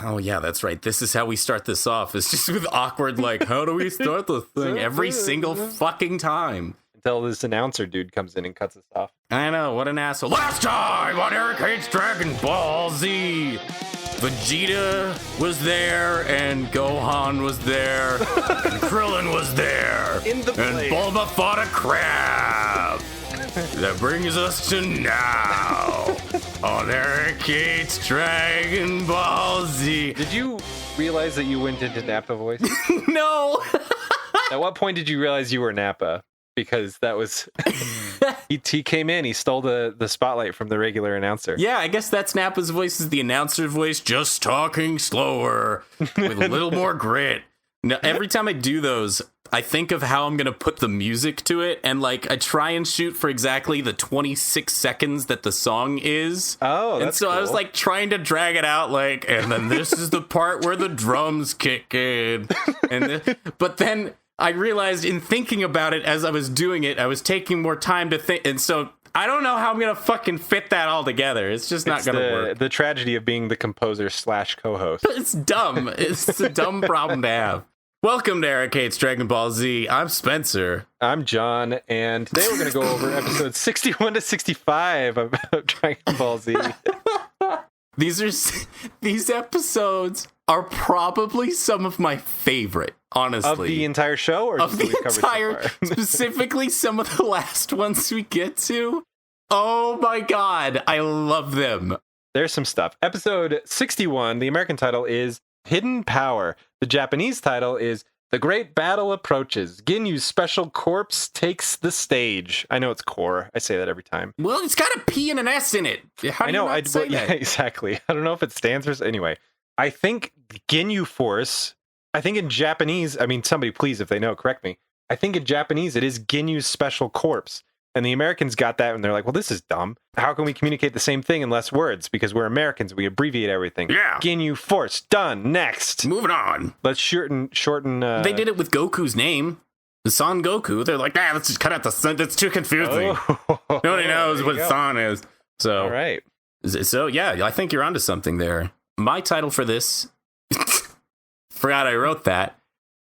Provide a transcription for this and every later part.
Oh, yeah, that's right. This is how we start this off. It's just with awkward, like, how do we start the thing every single fucking time? Until this announcer dude comes in and cuts us off. I know, what an asshole. Last time on Eric Hates Dragon Ball Z, Vegeta was there, and Gohan was there, and Krillin was there, In the and play. Bulma fought a crab. That brings us to now on Eric Hates Dragon Ball Z. Did you realize that you went into Nappa voice? No. At what point did you realize you were Nappa? Because that was... he came in, he stole the spotlight from the regular announcer. Yeah, I guess that's Nappa's voice, is the announcer voice, just talking slower with a little more grit. Now, every time I do those, I think of how I'm going to put the music to it, and like I try and shoot for exactly the 26 seconds that the song is. Oh, that's And so I was cool. like trying to drag it out, like, and then this is the part where the drums kick in. But then I realized in thinking about it as I was doing it, I was taking more time to think, and so I don't know how I'm going to fucking fit that all together. It's just not going to work. The tragedy of being the composer / co-host. It's dumb. It's a dumb problem to have. Welcome to Eric Hates Dragon Ball Z. I'm Spencer. I'm John, and today we're going to go over episodes 61 to 65 of Dragon Ball Z. These episodes are probably some of my favorite, honestly. Of the entire show? Or Of just the what we've covered entire, so far? specifically some of the last ones we get to. Oh my god, I love them. There's some stuff. Episode 61, the American title is Hidden Power. The Japanese title is The Great Battle Approaches. Ginyu's Special Corps takes the stage. I know it's core. I say that every time. Well, it's got a P and an S in it. How do I know. you not say yeah, that? exactly. I don't know if it stands for... Anyway, I think Ginyu Force... I think in Japanese... I mean, somebody please, if they know, correct me. I think in Japanese, it is Ginyu's Special Corps. And the Americans got that, and they're like, well, this is dumb. How can we communicate the same thing in less words? Because we're Americans, we abbreviate everything. Yeah. Ginyu Force, done, next. Moving on. Let's shorten They did it with Goku's name. The Son Goku. They're like, let's just cut out the Son. That's too confusing. Nobody knows what Son is. So, all right. So, yeah, I think you're onto something there. My title for this, forgot I wrote that.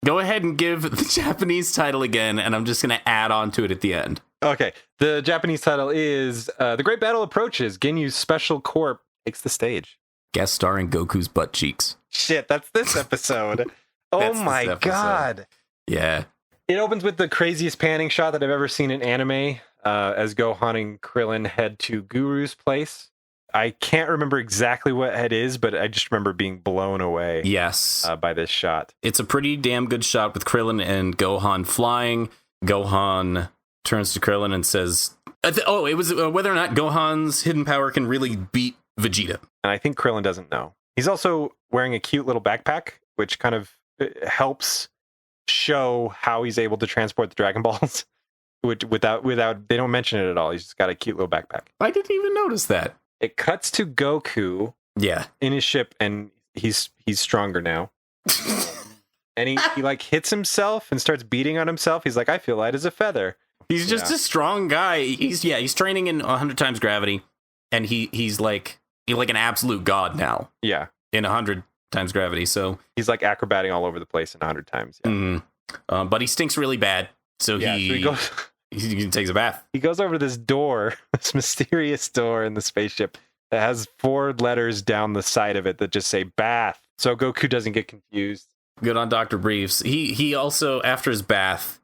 Go ahead and give the Japanese title again, and I'm just going to add on to it at the end. Okay. The Japanese title is The Great Battle Approaches. Ginyu's Special Corps takes the stage. Guest starring Goku's butt cheeks. Shit, that's this episode. Oh That's this my episode. god. Yeah. It opens with the craziest panning shot that I've ever seen in anime, as Gohan and Krillin head to Guru's place. I can't remember exactly what it is, but I just remember being blown away Yes. by this shot. It's a pretty damn good shot with Krillin and Gohan flying. Gohan turns to Krillin and says, it was whether or not Gohan's hidden power can really beat Vegeta. And I think Krillin doesn't know. He's also wearing a cute little backpack, which kind of helps show how he's able to transport the Dragon Balls. Without they don't mention it at all. He's just got a cute little backpack. I didn't even notice that. It cuts to Goku Yeah. in his ship, and he's stronger now. And he like hits himself and starts beating on himself. He's like, I feel light as a feather. He's just a strong guy. He's training in 100 times gravity, and he's like an absolute god now Yeah. in 100 times gravity. So He's like acrobating all over the place 100 times. Yeah. but he stinks really bad. So Yeah, so he takes a bath. he goes over to this door, this mysterious door in the spaceship that has 4 letters down the side of it that just say bath. So Goku doesn't get confused. Good on Dr. Briefs. He also, after his bath,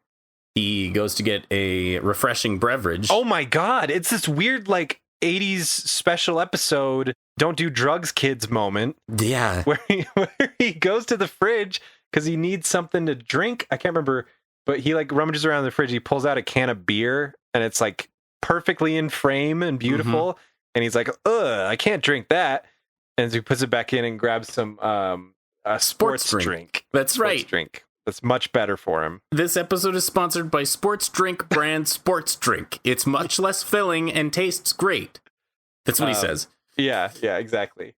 he goes to get a refreshing beverage. Oh my god, it's this weird like 80s special episode, don't do drugs kids moment, Yeah. where he goes to the fridge because he needs something to drink. I can't remember, but he like rummages around the fridge. He pulls out a can of beer, and it's like perfectly in frame and beautiful. And he's like, I can't drink that. And so he puts it back in and grabs some a sports drink. That's Sports right. drink. That's much better for him. This episode is sponsored by Sports Drink brand Sports Drink. It's much less filling and tastes great. That's what he says. Yeah, exactly.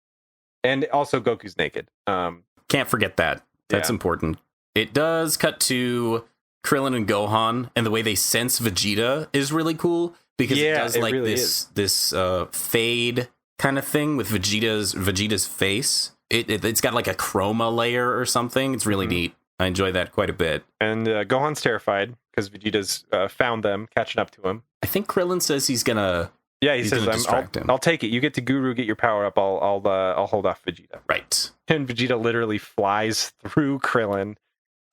And also Goku's naked. Can't forget that. That's important. It does cut to Krillin and Gohan, and the way they sense Vegeta is really cool because it does like really this fade kind of thing with Vegeta's face. It's got like a chroma layer or something. It's really neat. I enjoy that quite a bit. And Gohan's terrified because Vegeta's found them, catching up to him. I think Krillin says he's gonna. Yeah, he says, I'll take it. You get to Guru, get your power up. I'll hold off Vegeta. Right. And Vegeta literally flies through Krillin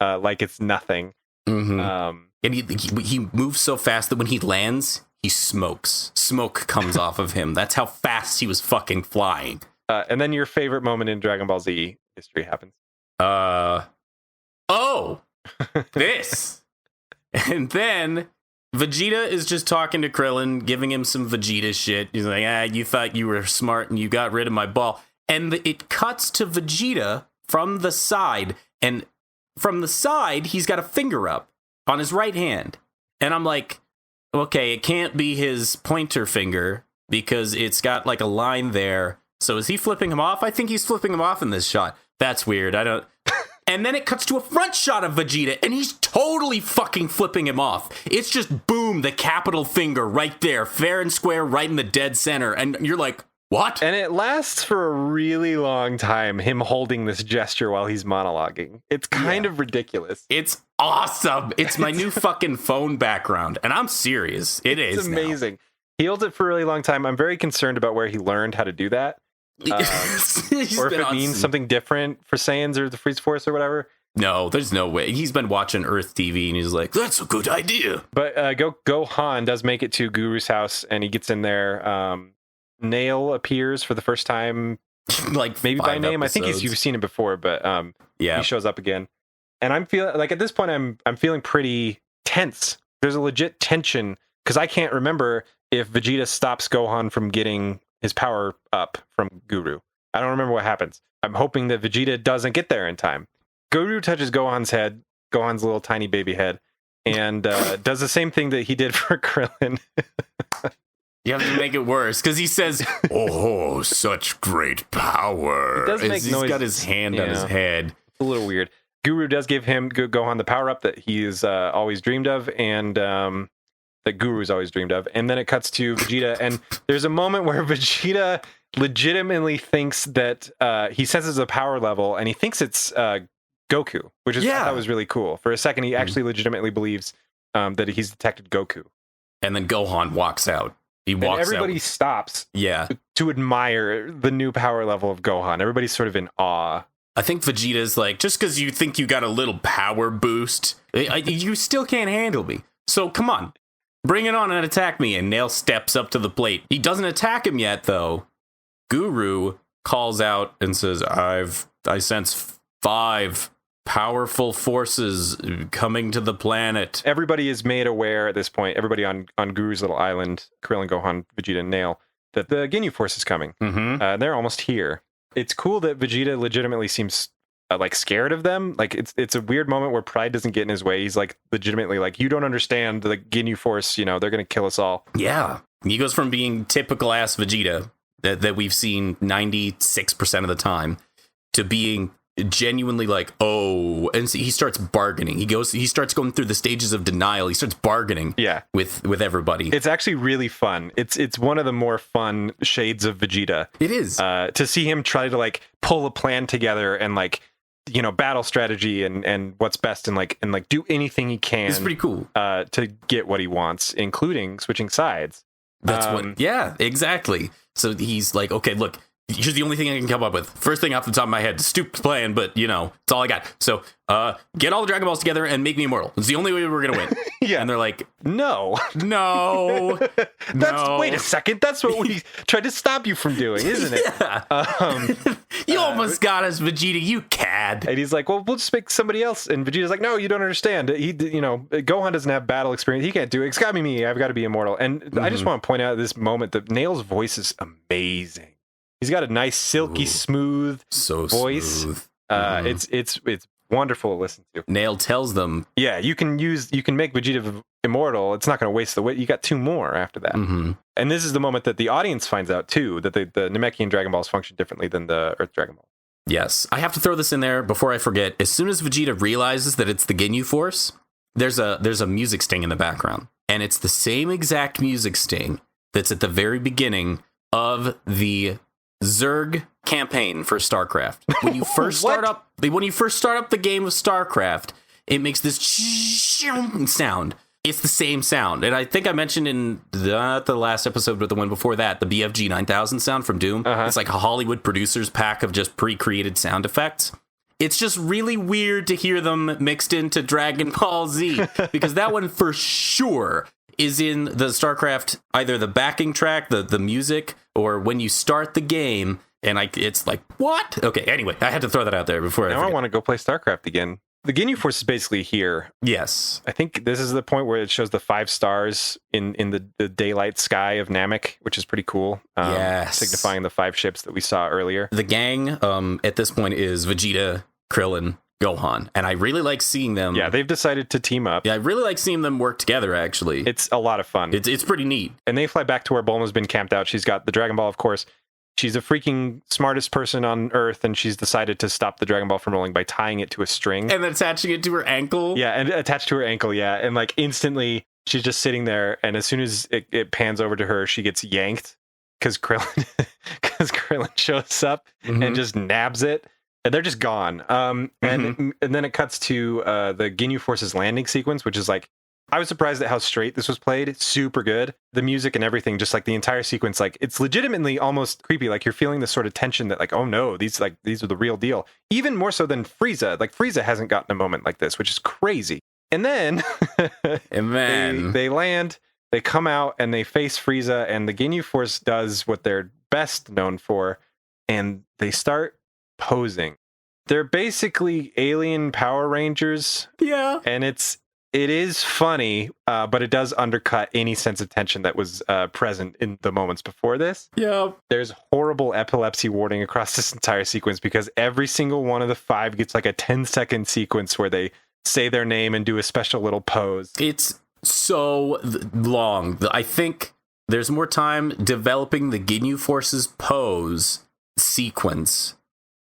like it's nothing. Mm-hmm. And he moves so fast that when he lands, he smokes. Smoke comes off of him. That's how fast he was fucking flying. And then your favorite moment in Dragon Ball Z history happens. This. And then Vegeta is just talking to Krillin, giving him some Vegeta shit. He's like, you thought you were smart and you got rid of my ball. And it cuts to Vegeta from the side. And from the side, he's got a finger up on his right hand. And I'm like, okay, it can't be his pointer finger because it's got like a line there. So is he flipping him off? I think he's flipping him off in this shot. That's weird. I don't... And then it cuts to a front shot of Vegeta, and he's totally fucking flipping him off. It's just boom, the capital finger right there, fair and square, right in the dead center. And you're like, what? And it lasts for a really long time, him holding this gesture while he's monologuing. It's kind of ridiculous. It's awesome. It's my new fucking phone background, and I'm serious. It's amazing. Now. He holds it for a really long time. I'm very concerned about where he learned how to do that. Or if it means something different for Saiyans or the Freeze Force or whatever. No, there's no way. He's been watching Earth TV and he's like, that's a good idea. But Gohan does make it to Guru's house and he gets in there. Nail appears for the first time, like maybe by name. Episodes. I think you've seen him before, but he shows up again. And I'm feeling like at this point I'm feeling pretty tense. There's a legit tension because I can't remember if Vegeta stops Gohan from getting his power up from Guru. I don't remember what happens. I'm hoping that Vegeta doesn't get there in time. Guru touches Gohan's head, Gohan's little tiny baby head, and does the same thing that he did for Krillin. You have to make it worse because he says, "Oh, such great power!" It does make he's noise. Got his hand on his head. It's a little weird. Guru does give him Gohan the power up that he's always dreamed of, and that Guru's always dreamed of. And then it cuts to Vegeta, and there's a moment where Vegeta legitimately thinks that he senses a power level, and he thinks it's Goku, which is I thought was really cool. For a second, he actually legitimately believes that he's detected Goku. And then Gohan walks out. He walks out. Everybody stops to admire the new power level of Gohan. Everybody's sort of in awe. I think Vegeta's like, just because you think you got a little power boost, you still can't handle me. So come on, bring it on and attack me. And Nail steps up to the plate. He doesn't attack him yet, though. Guru calls out and says, I sense 5 powerful forces coming to the planet. Everybody is made aware at this point, everybody on Guru's little island, Krillin, Gohan, Vegeta, and Nail, that the Ginyu Force is coming. Mm-hmm. They're almost here. It's cool that Vegeta legitimately seems like scared of them. Like it's a weird moment where pride doesn't get in his way. He's like legitimately like, you don't understand the Ginyu Force, they're going to kill us all. Yeah. He goes from being typical ass Vegeta that we've seen 96% of the time to being genuinely like, oh, and so he starts bargaining. He starts going through the stages of denial. He starts bargaining with everybody. It's actually really fun. It's one of the more fun shades of Vegeta. It is. To see him try to like pull a plan together and like, battle strategy and what's best and like do anything he can. It's pretty cool. To get what he wants, including switching sides. Exactly. So he's like, okay, look, here's the only thing I can come up with. First thing off the top of my head, stupid plan, but it's all I got. So get all the Dragon Balls together and make me immortal. It's the only way we're gonna win. Yeah. And they're like, no. Wait a second, that's what we tried to stop you from doing, isn't it? Yeah. You almost got us, Vegeta, you cad. And he's like, well, we'll just make somebody else. And Vegeta's like, no, you don't understand. Gohan doesn't have battle experience. He can't do it. It's gotta be me. I've got to be immortal. And I just want to point out at this moment that Nail's voice is amazing. He's got a nice, silky, smooth voice. Smooth. It's wonderful to listen to. Nail tells them, yeah, you can make Vegeta immortal. It's not going to waste the weight. You got 2 more after that. Mm-hmm. And this is the moment that the audience finds out too that the Namekian Dragon Balls function differently than the Earth Dragon Balls. Yes, I have to throw this in there before I forget. As soon as Vegeta realizes that it's the Ginyu Force, there's a music sting in the background, and it's the same exact music sting that's at the very beginning of the Zerg campaign for StarCraft. When you first start up the game of StarCraft, it makes this sound. It's the same sound. And I think I mentioned in not the last episode, but the one before that, the BFG 9000 sound from Doom. It's like a Hollywood producer's pack of just pre-created sound effects. It's just really weird to hear them mixed into Dragon Ball Z, because that one for sure is in the StarCraft, either the backing track, the music, or when you start the game, and it's like, what? Okay, anyway, I had to throw that out there before I want to go play StarCraft again. The Ginyu Force is basically here. Yes. I think this is the point where it shows the 5 stars in the daylight sky of Namek, which is pretty cool. Yes. Signifying the 5 ships that we saw earlier. The gang at this point is Vegeta, Krillin, Gohan. And I really like seeing them. Yeah, they've decided to team up. Yeah, I really like seeing them work together, actually. It's a lot of fun. It's pretty neat. And they fly back to where Bulma's been camped out. She's got the Dragon Ball, of course. She's a freaking smartest person on Earth, and she's decided to stop the Dragon Ball from rolling by tying it to a string. And attaching it to her ankle. Yeah, and attached to her ankle, yeah. And like instantly, she's just sitting there, and as soon as it pans over to her, she gets yanked because Krillin shows up and just nabs it, and they're just gone. And then it cuts to the Ginyu Force's landing sequence, which is like, I was surprised at how straight this was played. It's super good. The music and everything, just like the entire sequence, like it's legitimately almost creepy. Like you're feeling this sort of tension that like, oh no, these are the real deal. Even more so than Frieza. Like Frieza hasn't gotten a moment like this, which is crazy. And then they land, they come out and they face Frieza, and the Ginyu Force does what they're best known for, and they start posing. They're basically alien Power Rangers. Yeah. And it is funny, but it does undercut any sense of tension that was present in the moments before this. Yeah. There's horrible epilepsy warding across this entire sequence, because every single one of the 5 gets like a 10-second sequence where they say their name and do a special little pose. It's so long. I think there's more time developing the Ginyu Force's pose sequence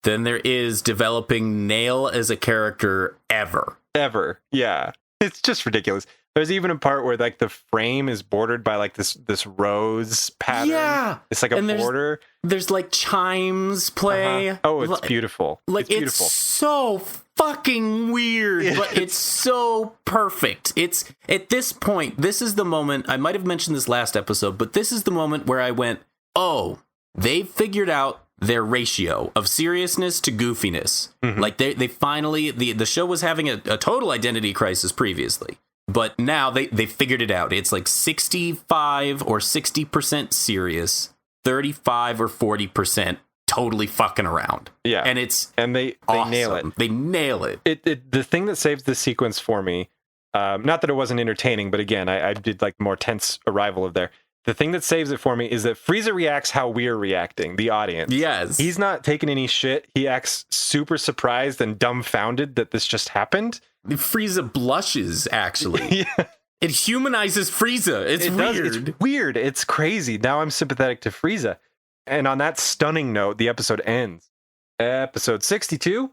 than there is developing Nail as a character ever. Ever, yeah. It's just ridiculous. There's even a part where like the frame is bordered by like this rose pattern. Yeah, it's like a border. There's like chimes play. Oh, it's beautiful. Like it's beautiful. It's so fucking weird, but it's so perfect. It's at this point. This is the moment. I might have mentioned this last episode, but this is the moment where I went, "Oh, they've figured out their ratio of seriousness to goofiness." Like they finally, the show was having a total identity crisis previously, but now they figured it out. It's like 65 or 60% serious, 35 or 40% totally fucking around. Yeah. And they awesome. Nail it. They nail it. The thing that saves this sequence for me, not that it wasn't entertaining, but again, I did like more tense arrival of there. The thing that saves it for me is that Frieza reacts how we're reacting, the audience. Yes. He's not taking any shit. He acts super surprised and dumbfounded that this just happened. Frieza blushes, actually. Yeah. It humanizes Frieza. It's weird. It's weird. It's crazy. Now I'm sympathetic to Frieza. And on that stunning note, the episode ends. Episode 62.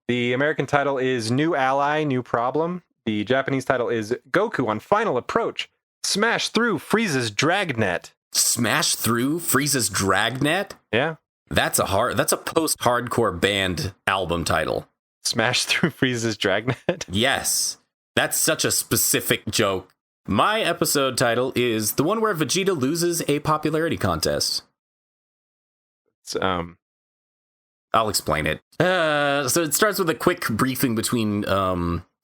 The American title is New Ally, New Problem. The Japanese title is Goku on Final Approach. Smash through Frieza's dragnet. Smash through Frieza's dragnet? Yeah. That's a post-hardcore band album title. Smash through Frieza's dragnet? Yes. That's such a specific joke. My episode title is the one where Vegeta loses a popularity contest. I'll explain it. So it starts with a quick briefing between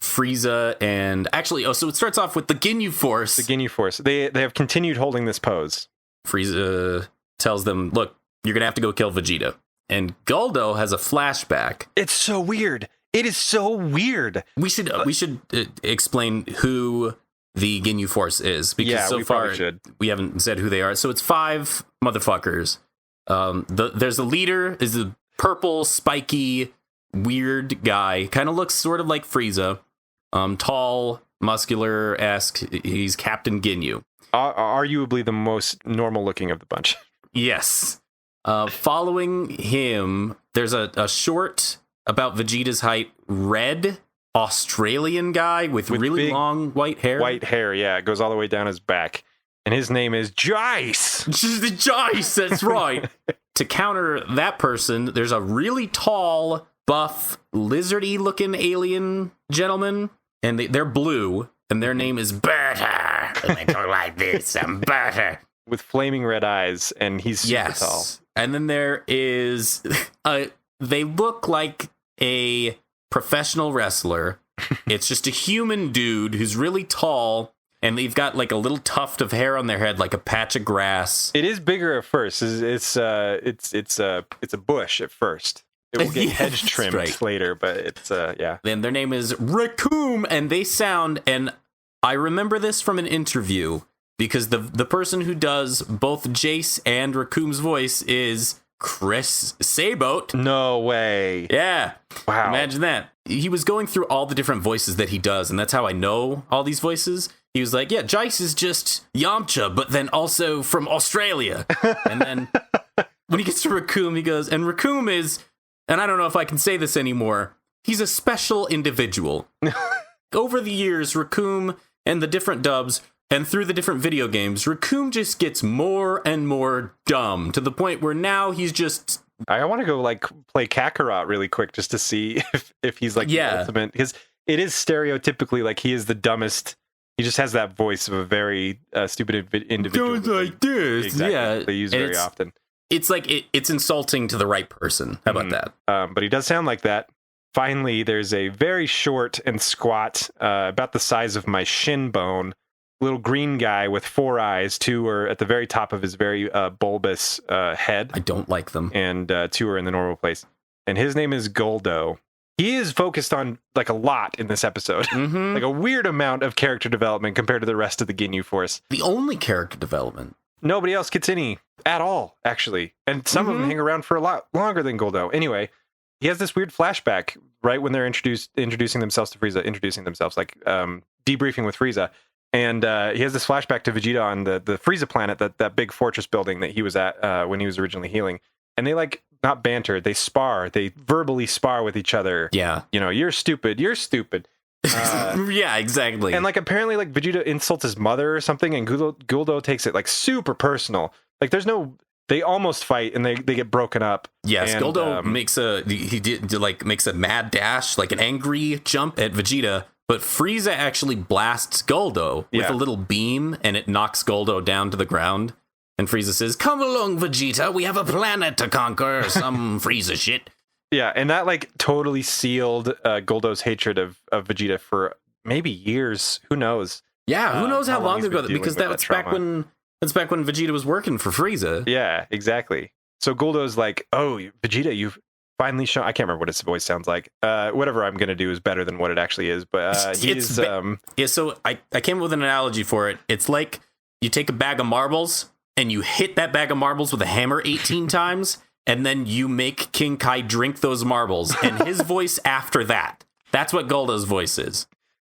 Frieza and so it starts off with the Ginyu Force. The Ginyu Force. They have continued holding this pose. Frieza tells them, "Look, you're gonna have to go kill Vegeta." And Guldo has a flashback. It's so weird. It is so weird. We should explain who the Ginyu Force is, because so far we haven't said who they are. So it's 5 motherfuckers. There's a leader, is a purple, spiky, weird guy. Kind of looks sort of like Frieza. Tall, muscular-esque. He's Captain Ginyu. Arguably the most normal looking of the bunch. Yes. Following him, there's a short, about Vegeta's height, red Australian guy with really big, long white hair. White hair, yeah. It goes all the way down his back. And his name is Jice. Jice, that's right. to counter that person, there's a really tall, buff, lizardy looking alien gentleman, and they're blue, and their name is Berta. And they talk like this, I'm Berta. With flaming red eyes, and he's super tall. And then there is, they look like a professional wrestler. It's just a human dude who's really tall, and they've got like a little tuft of hair on their head, like a patch of grass. It is bigger at first. It's a bush at first. It will get hedge trimmed later, but it's yeah. Then their name is Raccoon, and they sound, and I remember this from an interview because the person who does both Jace and Raccoon's voice is Chris Sabote. No way. Yeah. Wow. Imagine that. He was going through all the different voices that he does, and that's how I know all these voices. He was like, yeah, Jace is just Yamcha, but then also from Australia. And then when he gets to Raccoon, he goes, and Raccoon is, and I don't know if I can say this anymore, he's a special individual. Over the years, Raccoon and the different dubs, and through the different video games, Raccoon just gets more and more dumb to the point where now he's just... I want to go like play Kakarot really quick just to see if he's like the ultimate, because it is stereotypically like he is the dumbest. He just has that voice of a very stupid individual. Goes like this. Exactly. Yeah. They use very often. It's like it's insulting to the right person. How about that? But he does sound like that. Finally, there's a very short and squat, about the size of my shin bone, little green guy with 4 eyes. 2 are at the very top of his very bulbous head. I don't like them. And 2 are in the normal place. And his name is Goldo. He is focused on like a lot in this episode. Mm-hmm. Like a weird amount of character development compared to the rest of the Ginyu Force. The only character development. Nobody else gets any at all, actually. And some of them hang around for a lot longer than Goldo. Anyway, he has this weird flashback right when they're introducing themselves to Frieza, debriefing with Frieza. And he has this flashback to Vegeta on the Frieza planet, that big fortress building that he was at when he was originally healing. And they like, not banter, they spar. They verbally spar with each other. Yeah. You know, you're stupid. Yeah, exactly. And like apparently like Vegeta insults his mother or something, and Guldo takes it like super personal. Like they almost fight and they get broken up. Yes, and, Guldo makes a mad dash, like an angry jump at Vegeta, but Frieza actually blasts Guldo with a little beam, and it knocks Guldo down to the ground. And Frieza says, "Come along, Vegeta, we have a planet to conquer, some Frieza shit." Yeah, and that like totally sealed Guldo's hatred of Vegeta for maybe years. Who knows? Yeah, who knows how long ago? Because that's back when Vegeta was working for Frieza. Yeah, exactly. So Guldo's like, "Oh, Vegeta, you've finally shown." I can't remember what his voice sounds like. Whatever I'm gonna do is better than what it actually is. But he's yeah. So I came up with an analogy for it. It's like you take a bag of marbles and you hit that bag of marbles with a hammer 18 times. And then you make King Kai drink those marbles, and his voice after that. That's what Guldo's voice is.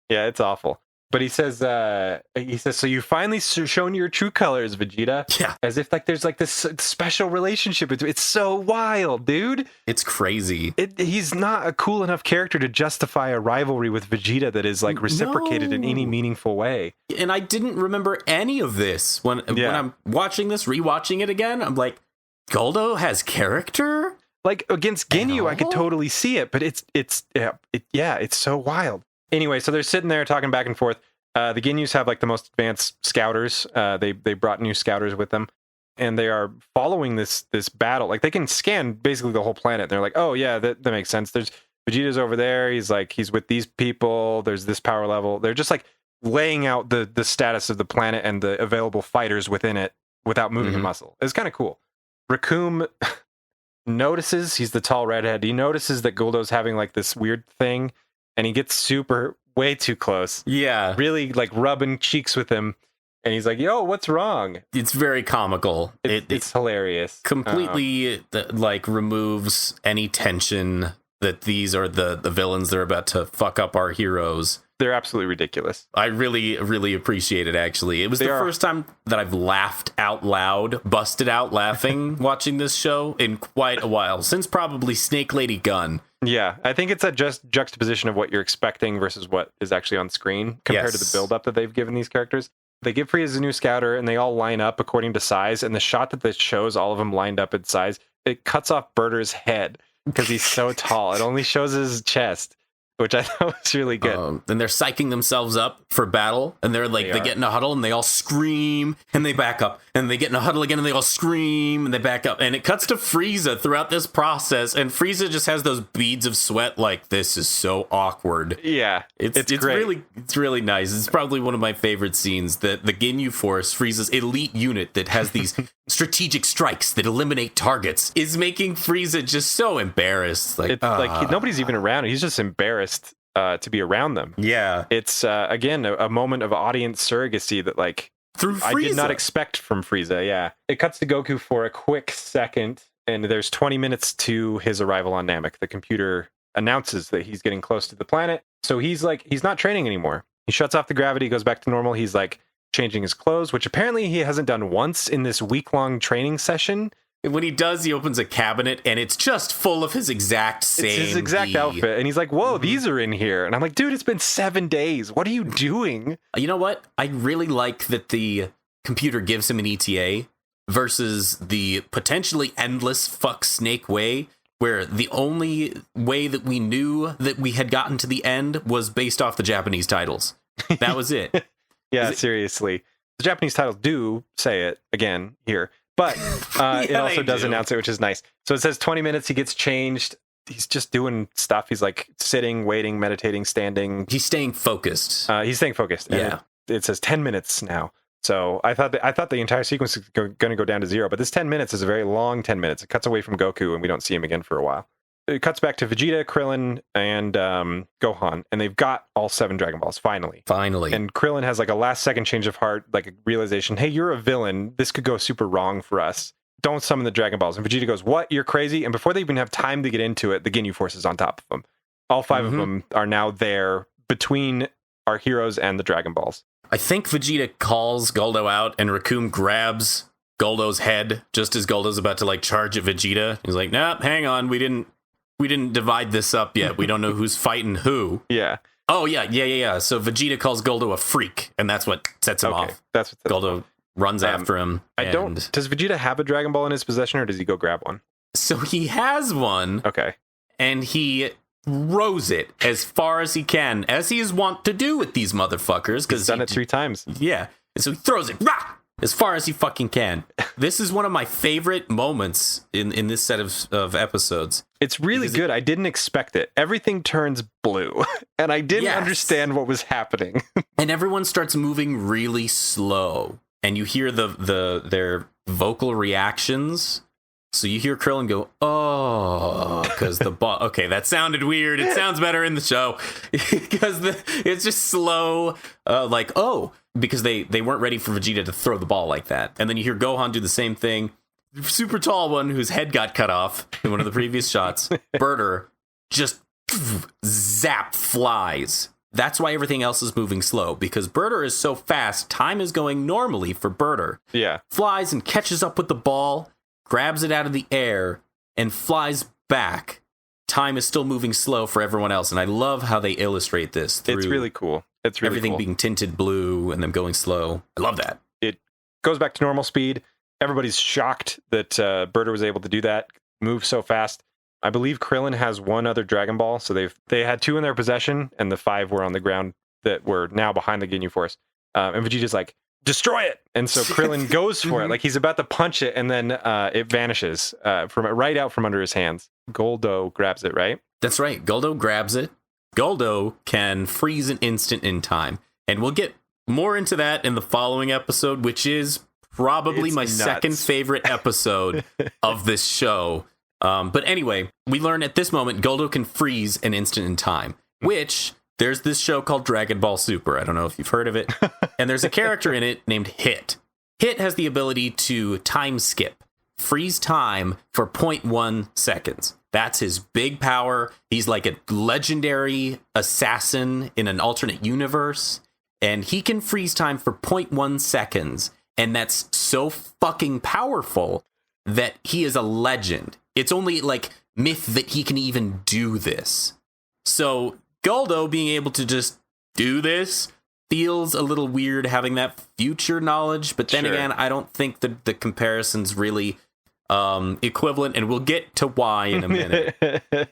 Yeah, it's awful. But he says, so you finally shown your true colors, Vegeta. Yeah. As if like there's like this special relationship. It's so wild, dude. It's crazy. He's not a cool enough character to justify a rivalry with Vegeta that is like reciprocated in any meaningful way. And I didn't remember any of this when I'm watching this, rewatching it again. I'm like, Guldo has character? Like against Ginyu, I could totally see it, but it's so wild. Anyway, so they're sitting there talking back and forth. The Ginyus have like the most advanced scouters. They brought new scouters with them, and they are following this battle. Like they can scan basically the whole planet. And they're like, oh yeah, that makes sense. There's Vegeta's over there. He's with these people. There's this power level. They're just like laying out the status of the planet and the available fighters within it without moving a muscle. It's kind of cool. Raccoon notices, he's the tall redhead, he notices that Guldo's having like this weird thing, and he gets way too close. Yeah. Really like rubbing cheeks with him, and he's like, yo, what's wrong? It's very comical. It's hilarious. Completely like removes any tension that these are the villains that are about to fuck up our heroes. They're absolutely ridiculous. I really, really appreciate it, actually. It was the first time that I've laughed out loud, busted out laughing, watching this show in quite a while, since probably Snake Lady Gun. Yeah, I think it's a just juxtaposition of what you're expecting versus what is actually on screen compared to the build-up that they've given these characters. They give Frieza a new scouter, and they all line up according to size, and the shot that shows all of them lined up in size it cuts off Burter's head because he's so tall. It only shows his chest, which I thought was really good. And they're psyching themselves up for battle, and they get in a huddle and they all scream and they back up, and they get in a huddle again and they all scream and they back up, and it cuts to Frieza throughout this process, and Frieza just has those beads of sweat. Like, this is so awkward. Yeah, it's really nice. It's probably one of my favorite scenes. The Ginyu Force, Frieza's elite unit that has these strategic strikes that eliminate targets, is making Frieza just so embarrassed. Like, nobody's even around. He's just embarrassed to be around them. Yeah, it's again a moment of audience surrogacy that through Frieza. I did not expect from Frieza. Yeah, it cuts to Goku for a quick second, and there's 20 minutes to his arrival on Namek. The computer announces that he's getting close to the planet, so he's not training anymore. He shuts off the gravity, goes back to normal. He's changing his clothes, which apparently he hasn't done once in this week-long training session. When he does, he opens a cabinet, and it's just full of his exact same... It's his exact outfit, and he's like, whoa, these are in here. And I'm like, dude, it's been 7 days. What are you doing? You know what? I really like that the computer gives him an ETA versus the potentially endless fuck Snake way, where the only way that we knew that we had gotten to the end was based off the Japanese titles. That was it. Yeah, seriously. The Japanese titles do say it again here, but it also does announce it, which is nice. So it says 20 minutes, he gets changed. He's just doing stuff. He's sitting, waiting, meditating, standing. He's staying focused. Yeah. It says 10 minutes now. So I thought the entire sequence is going to go down to 0, but this 10 minutes is a very long 10 minutes. It cuts away from Goku, and we don't see him again for a while. It cuts back to Vegeta, Krillin, and Gohan, and they've got all 7 Dragon Balls, finally. And Krillin has a last-second change of heart, a realization, hey, you're a villain. This could go super wrong for us. Don't summon the Dragon Balls. And Vegeta goes, what? You're crazy? And before they even have time to get into it, the Ginyu Force is on top of them. All 5 of them are now there between our heroes and the Dragon Balls. I think Vegeta calls Guldo out, and Raccoon grabs Guldo's head just as Guldo's about to charge at Vegeta. He's like, nah, hang on, we didn't divide this up yet. We don't know who's fighting who. Yeah. Oh, yeah. So Vegeta calls Guldo a freak, and that's what sets him off. That's what Guldo runs after him. Does Vegeta have a Dragon Ball in his possession, or does he go grab one? So he has one. Okay. And he throws it as far as he can, as he is wont to do with these motherfuckers. He's done it 3 times. Yeah. And so he throws it as far as he fucking can. This is one of my favorite moments in this set of episodes. It's really good. I didn't expect it. Everything turns blue, and I didn't understand what was happening. And everyone starts moving really slow, and you hear their vocal reactions. So you hear Krillin go, oh, because the ball. Okay, that sounded weird. It sounds better in the show because it's just slow. Because they weren't ready for Vegeta to throw the ball like that. And then you hear Gohan do the same thing. Super tall one whose head got cut off in one of the previous shots. Burter just zap flies. That's why everything else is moving slow, because Burter is so fast. Time is going normally for Burter. Yeah. Flies and catches up with the ball, grabs it out of the air, and flies back. Time is still moving slow for everyone else, and I love how they illustrate this. It's really cool. It's really everything cool. Being tinted blue and them going slow. I love that. It goes back to normal speed. Everybody's shocked that Burter was able to do that, move so fast. I believe Krillin has 1 other Dragon Ball, so they had 2 in their possession, and the 5 were on the ground that were now behind the Ginyu Force. And Vegeta's like, destroy it! And so Krillin goes for it, he's about to punch it, and then it vanishes right out from under his hands. Guldo grabs it, right? That's right. Guldo grabs it. Guldo can freeze an instant in time, and we'll get more into that in the following episode, which is probably my second favorite episode of this show. But anyway, we learn at this moment Guldo can freeze an instant in time, which there's this show called Dragon Ball Super. I don't know if you've heard of it. And there's a character in it named Hit. Hit has the ability to time skip, freeze time for 0.1 seconds. That's his big power. He's like a legendary assassin in an alternate universe, and he can freeze time for 0.1 seconds. And that's so fucking powerful that he is a legend. It's only myth that he can even do this. So Guldo being able to just do this feels a little weird, having that future knowledge. But then again, I don't think the comparisons really equivalent, and we'll get to why in a minute.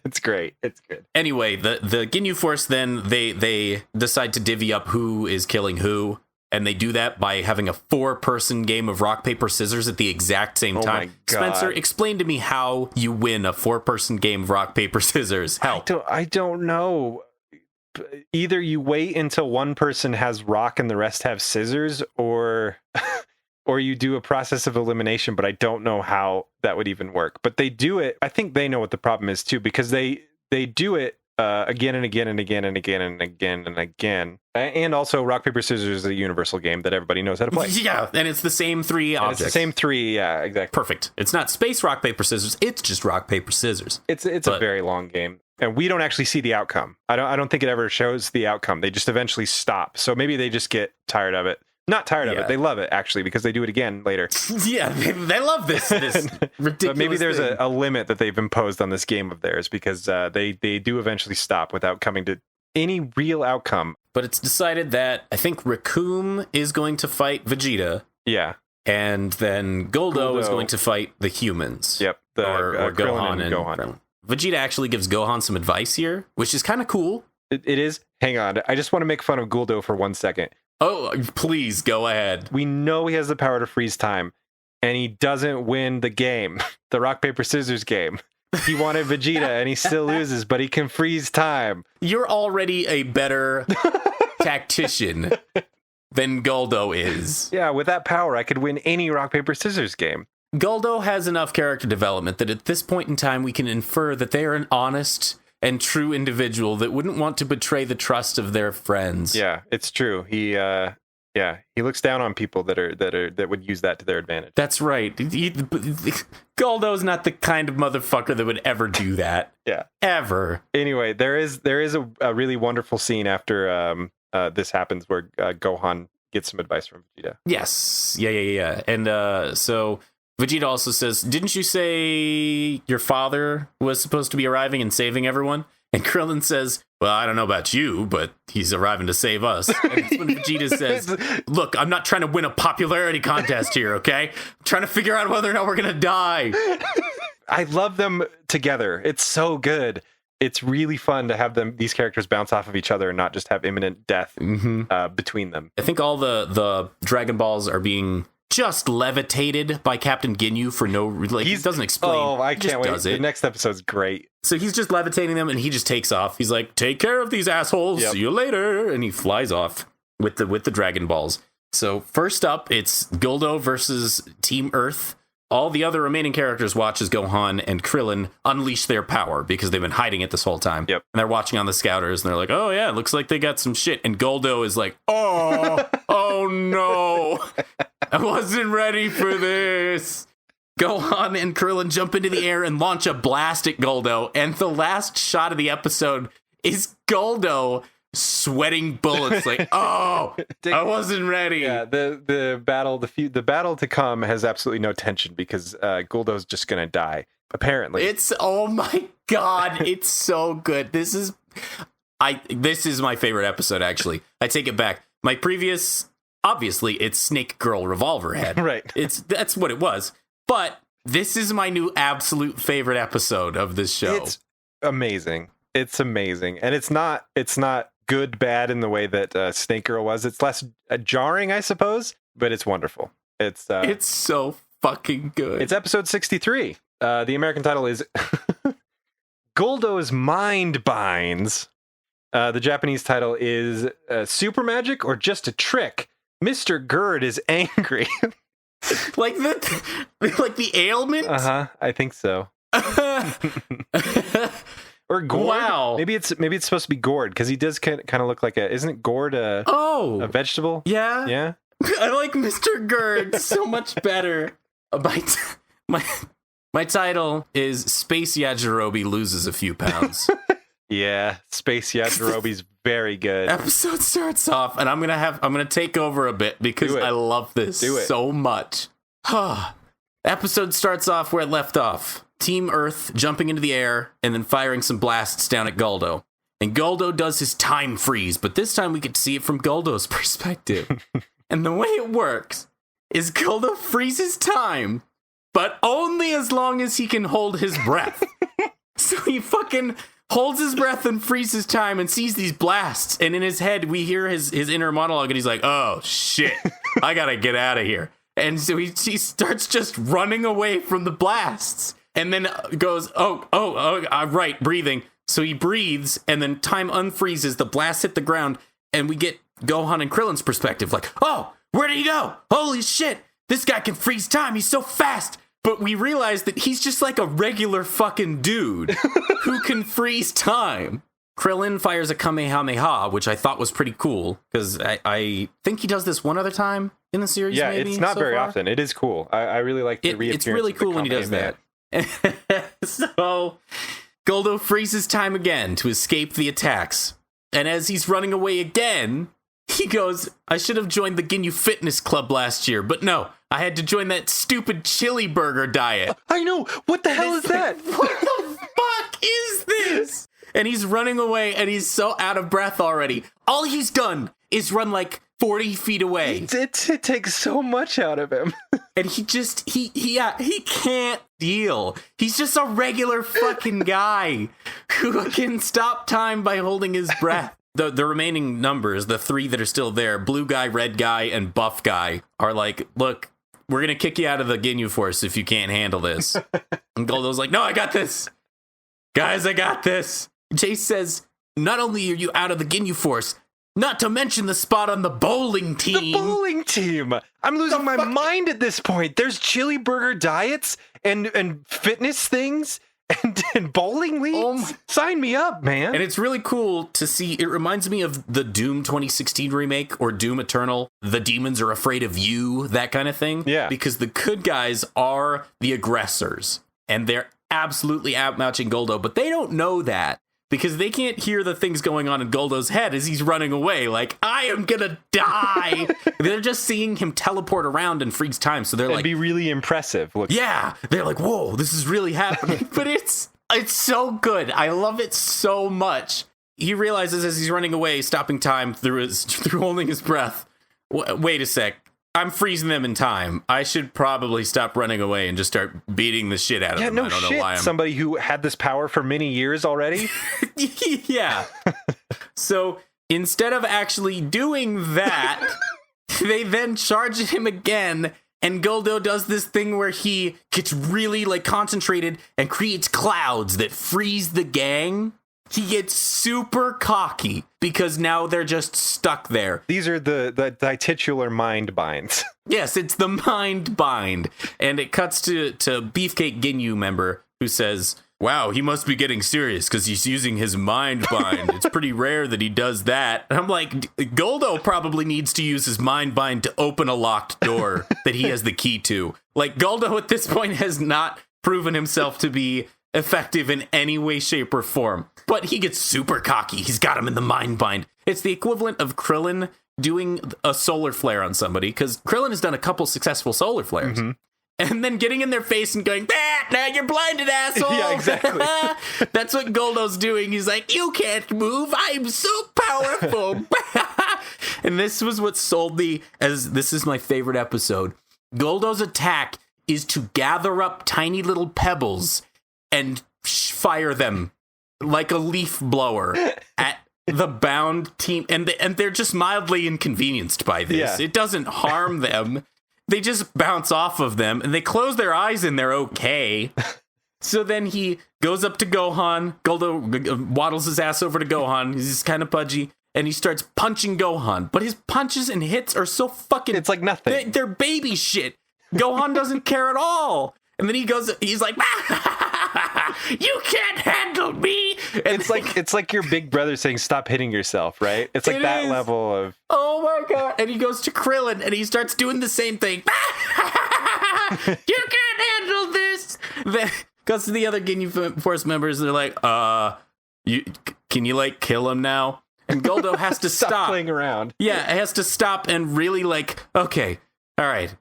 It's great. It's good. Anyway, the Ginyu Force, then they decide to divvy up who is killing who, and they do that by having a 4-person game of rock, paper, scissors at the exact same time. My God. Spencer, explain to me how you win a 4-person game of rock, paper, scissors. How? I don't know. Either you wait until one person has rock and the rest have scissors, or you do a process of elimination, but I don't know how that would even work. But they do it. I think they know what the problem is too, because they do it again and again and again and again and again and again. And also, rock, paper, scissors is a universal game that everybody knows how to play. Yeah, and it's the same 3 objects. It's the same 3, yeah, exactly. Perfect. It's not space rock, paper, scissors. It's just rock, paper, scissors. It's a very long game. And we don't actually see the outcome. I don't think it ever shows the outcome. They just eventually stop. So maybe they just get tired of it. Not tired of it. They love it, actually, because they do it again later. Yeah, they love this ridiculous But maybe there's thing. a limit that they've imposed on this game of theirs, because they do eventually stop without coming to any real outcome. But it's decided that I think Raccoon is going to fight Vegeta. Yeah. And then Goldo is going to fight the humans. Yep. Or Gohan and Gohan. Vegeta actually gives Gohan some advice here, which is kind of cool. It is. Hang on. I just want to make fun of Guldo for 1 second. Oh, please go ahead. We know he has the power to freeze time, and he doesn't win the game, the rock, paper, scissors game. He wanted Vegeta, and he still loses, but he can freeze time. You're already a better tactician than Goldo is. Yeah, with that power, I could win any rock, paper, scissors game. Goldo has enough character development that at this point in time, we can infer that they are an honest and true individual that wouldn't want to betray the trust of their friends. Yeah, it's true. He looks down on people that would use that to their advantage. That's right. Goldo's not the kind of motherfucker that would ever do that. Yeah, ever. Anyway, there is a really wonderful scene after this happens where Gohan gets some advice from Vegeta. Yes. Yeah. And so Vegeta also says, didn't you say your father was supposed to be arriving and saving everyone? And Krillin says, well, I don't know about you, but he's arriving to save us. And that's when Vegeta says, look, I'm not trying to win a popularity contest here, okay? I'm trying to figure out whether or not we're going to die. I love them together. It's so good. It's really fun to have these characters bounce off of each other and not just have imminent death between them. I think all the Dragon Balls are being just levitated by Captain Ginyu for no he doesn't explain. Oh, I can't wait. Does The it. next episode's great. So he's just levitating them and he just takes off. He's like, take care of these assholes. Yep. See you later. And he flies off with the Dragon Balls. So first up, it's Goldo versus Team Earth. All the other remaining characters watch as Gohan and Krillin unleash their power because they've been hiding it this whole time. Yep. And they're watching on the scouters and they're like, oh yeah, it looks like they got some shit. And Goldo is like, oh no, I wasn't ready for this. Gohan and Krillin jump into the air and launch a blast at Goldo. And the last shot of the episode is Goldo sweating bullets like, oh, I wasn't ready. Yeah, the battle to come has absolutely no tension because Guldo's just gonna die. Apparently, oh my god, it's so good. This is my favorite episode. Actually, I take it back. My previous, obviously, it's Snake Girl Revolver Head. Right. That's what it was. But this is my new absolute favorite episode of this show. It's amazing. It's amazing, and it's not good bad in the way that Snake Girl was. It's less jarring, I suppose, but it's wonderful. It's so fucking good. It's episode 63. The American title is Goldo's Mind Binds. The Japanese title is Super Magic or Just a Trick. Mr. Gerd is angry. like the ailment? I think so. Or gourd. Wow. Maybe it's supposed to be gourd because he does kind of look like isn't gourd a vegetable? Yeah. Yeah. I like Mr. Gerd so much better. My title is Space Yajirobe loses a few pounds. Yeah, Space Yajirobe's very good. Episode starts off, and I'm gonna take over a bit because I love this so much. Episode starts off where it left off. Team Earth jumping into the air and then firing some blasts down at Goldo. And Goldo does his time freeze, but this time we get to see it from Goldo's perspective. And the way it works is Goldo freezes time, but only as long as he can hold his breath. So he fucking holds his breath and freezes time and sees these blasts. And in his head, we hear his inner monologue, and he's like, oh, shit, I gotta get out of here. And so he starts just running away from the blasts and then goes, right, breathing. So he breathes, and then time unfreezes, the blasts hit the ground, and we get Gohan and Krillin's perspective, like, oh, where did he go? Holy shit, this guy can freeze time, he's so fast. But we realize that he's just like a regular fucking dude who can freeze time. Krillin fires a Kamehameha, which I thought was pretty cool, because I think he does this one other time in the series. Yeah, maybe, it's not so very far. often. It is cool. I really like the reappearance. It's really cool when he does that. So Goldo freezes time again to escape the attacks. And as he's running away again, he goes, I should have joined the Ginyu Fitness Club last year, but no, I had to join that stupid chili burger diet. I know. What the hell is that? What the fuck is this? And he's running away, and he's so out of breath already. All he's done is run like 40 feet away. It takes so much out of him. And he can't deal. He's just a regular fucking guy who can stop time by holding his breath. The remaining numbers, the three that are still there, blue guy, red guy, and buff guy, are like, look, we're going to kick you out of the Ginyu Force if you can't handle this. And Goldo's like, no, I got this. Guys, I got this. Chase says, not only are you out of the Ginyu Force, not to mention the spot on the bowling team. The bowling team. I'm losing my mind at this point. There's chili burger diets and fitness things and bowling leagues. Sign me up, man. And it's really cool to see. It reminds me of the Doom 2016 remake or Doom Eternal. The demons are afraid of you, that kind of thing. Yeah. Because the good guys are the aggressors. And they're absolutely outmatching Goldo. But they don't know that. Because they can't hear the things going on in Goldo's head as he's running away. Like, I am gonna die. They're just seeing him teleport around and freeze time. So they're It'd like, be really impressive. Look. yeah. They're like, whoa, this is really happening. But it's so good. I love it so much. He realizes as he's running away, stopping time through holding his breath. Wait a sec. I'm freezing them in time. I should probably stop running away and just start beating the shit out of them. No I don't shit. know why Somebody who had this power for many years already. Yeah. So instead of actually doing that, they then charge at him again. And Goldo does this thing where he gets really like concentrated and creates clouds that freeze the gang. He gets super cocky because now they're just stuck there. These are the titular mind binds. Yes, it's the mind bind. And it cuts to Beefcake Ginyu member who says, wow, he must be getting serious because he's using his mind bind. It's pretty rare that he does that. And I'm like, Goldo probably needs to use his mind bind to open a locked door that he has the key to. Like, Goldo at this point has not proven himself to be effective in any way, shape, or form. But he gets super cocky. He's got him in the mind bind. It's the equivalent of Krillin doing a solar flare on somebody, because Krillin has done a couple successful solar flares. Mm-hmm. And then getting in their face and going, now you're blinded, asshole. Yeah, exactly. That's what Goldo's doing. He's like, you can't move. I'm so powerful. And this was what sold me as this is my favorite episode. Goldo's attack is to gather up tiny little pebbles and fire them like a leaf blower at the bound team. And they're just mildly inconvenienced by this. Yeah. It doesn't harm them. They just bounce off of them, and they close their eyes, and they're okay. So then he goes up to Gohan. Goldo waddles his ass over to Gohan. He's kind of pudgy, and he starts punching Gohan. But his punches and hits are so fucking... It's like nothing. They're baby shit. Gohan doesn't care at all. And then he's like, you can't handle me. And it's like your big brother saying, stop hitting yourself, right? It's like that level of... Oh my God. And he goes to Krillin and he starts doing the same thing. You can't handle this. Then goes to the other Ginyu Force members. They're like, can you like kill him now? And Goldo has to stop playing around. Yeah, it has to stop and really like, okay, all right.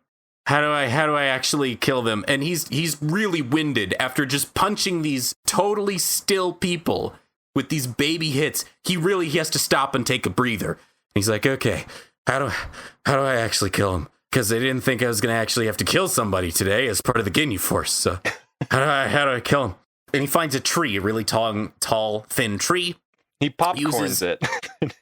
How do I actually kill them? And he's really winded after just punching these totally still people with these baby hits. He has to stop and take a breather. He's like, okay, how do I actually kill him? because they didn't think I was going to actually have to kill somebody today as part of the Ginyu Force. So how do I kill him? And he finds a tree, a really tall, thin tree. He popcorns it.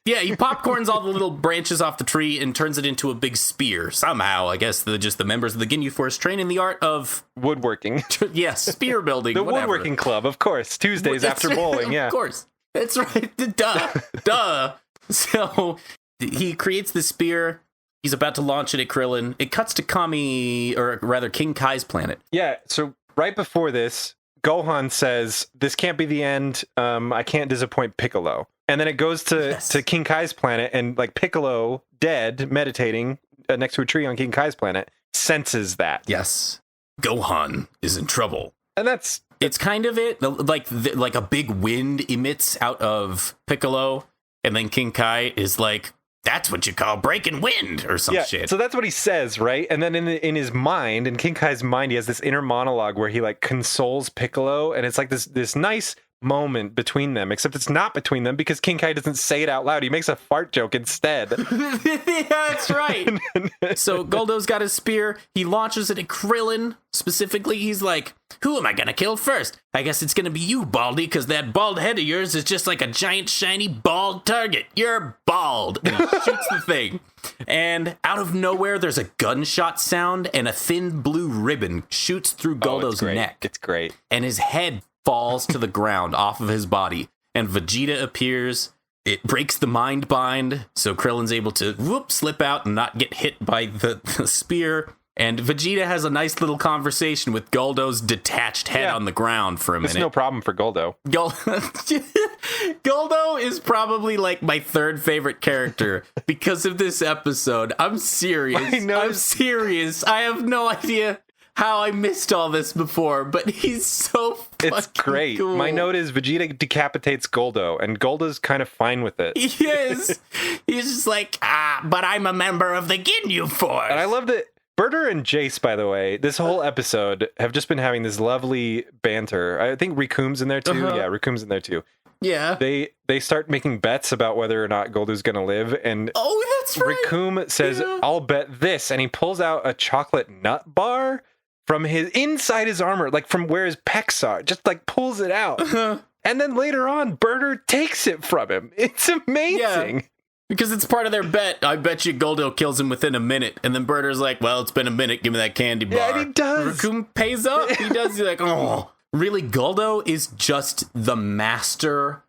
Yeah, he popcorns all the little branches off the tree and turns it into a big spear. Somehow, I guess the members of the Ginyu Force train in the art of woodworking. Yeah, spear building. The whatever. woodworking club, of course. Tuesdays after bowling. Yeah, of course. That's right. Duh. So he creates the spear. He's about to launch it at Krillin. It cuts to King Kai's planet. Yeah. So right before this, Gohan says, "This can't be the end. I can't disappoint Piccolo." And then it goes to King Kai's planet, and like Piccolo, dead, meditating next to a tree on King Kai's planet, senses that. Yes, Gohan is in trouble, and it's kind of it. Like a big wind emits out of Piccolo, and then King Kai is like, "That's what you call breaking wind," or some shit. So that's what he says, right? And then in his mind, in King Kai's mind, he has this inner monologue where he like consoles Piccolo, and it's like this nice moment between them, except it's not between them because King Kai doesn't say it out loud. He makes a fart joke instead. Yeah, that's right. So Goldo's got his spear. He launches it at Krillin. Specifically, he's like, "Who am I gonna kill first? I guess it's gonna be you, Baldy, because that bald head of yours is just like a giant, shiny, bald target. You're bald." And he shoots the thing. And out of nowhere, there's a gunshot sound, and a thin blue ribbon shoots through Goldo's neck. It's great. And his head falls to the ground off of his body, and Vegeta appears. It breaks the mind bind, so Krillin's able to slip out and not get hit by the spear. And Vegeta has a nice little conversation with Goldo's detached head on the ground for a minute. It's no problem for Goldo. Goldo is probably like my third favorite character because of this episode. I'm serious. I'm serious. I have no idea how I missed all this before, but he's so fucking It's great. cool. My note is Vegeta decapitates Goldo, and Goldo's kind of fine with it. He is. He's just like, but I'm a member of the Ginyu Force. And I love that Berter and Jace, by the way, this whole episode have just been having this lovely banter. I think Ricum's in there too. Uh-huh. Yeah, Ricum's in there too. Yeah. They start making bets about whether or not Goldo's going to live, and that's right. Ricum says, "I'll bet this," and he pulls out a chocolate nut bar from inside his armor, like from where his pecs are, just like pulls it out. And then later on, Berter takes it from him. It's amazing. Yeah, because it's part of their bet. I bet you Goldo kills him within a minute. And then Berter's like, "Well, it's been a minute. Give me that candy bar." Yeah, and he does. Raccoon pays up. He does. He's like, "Oh." Really, Goldo is just the master.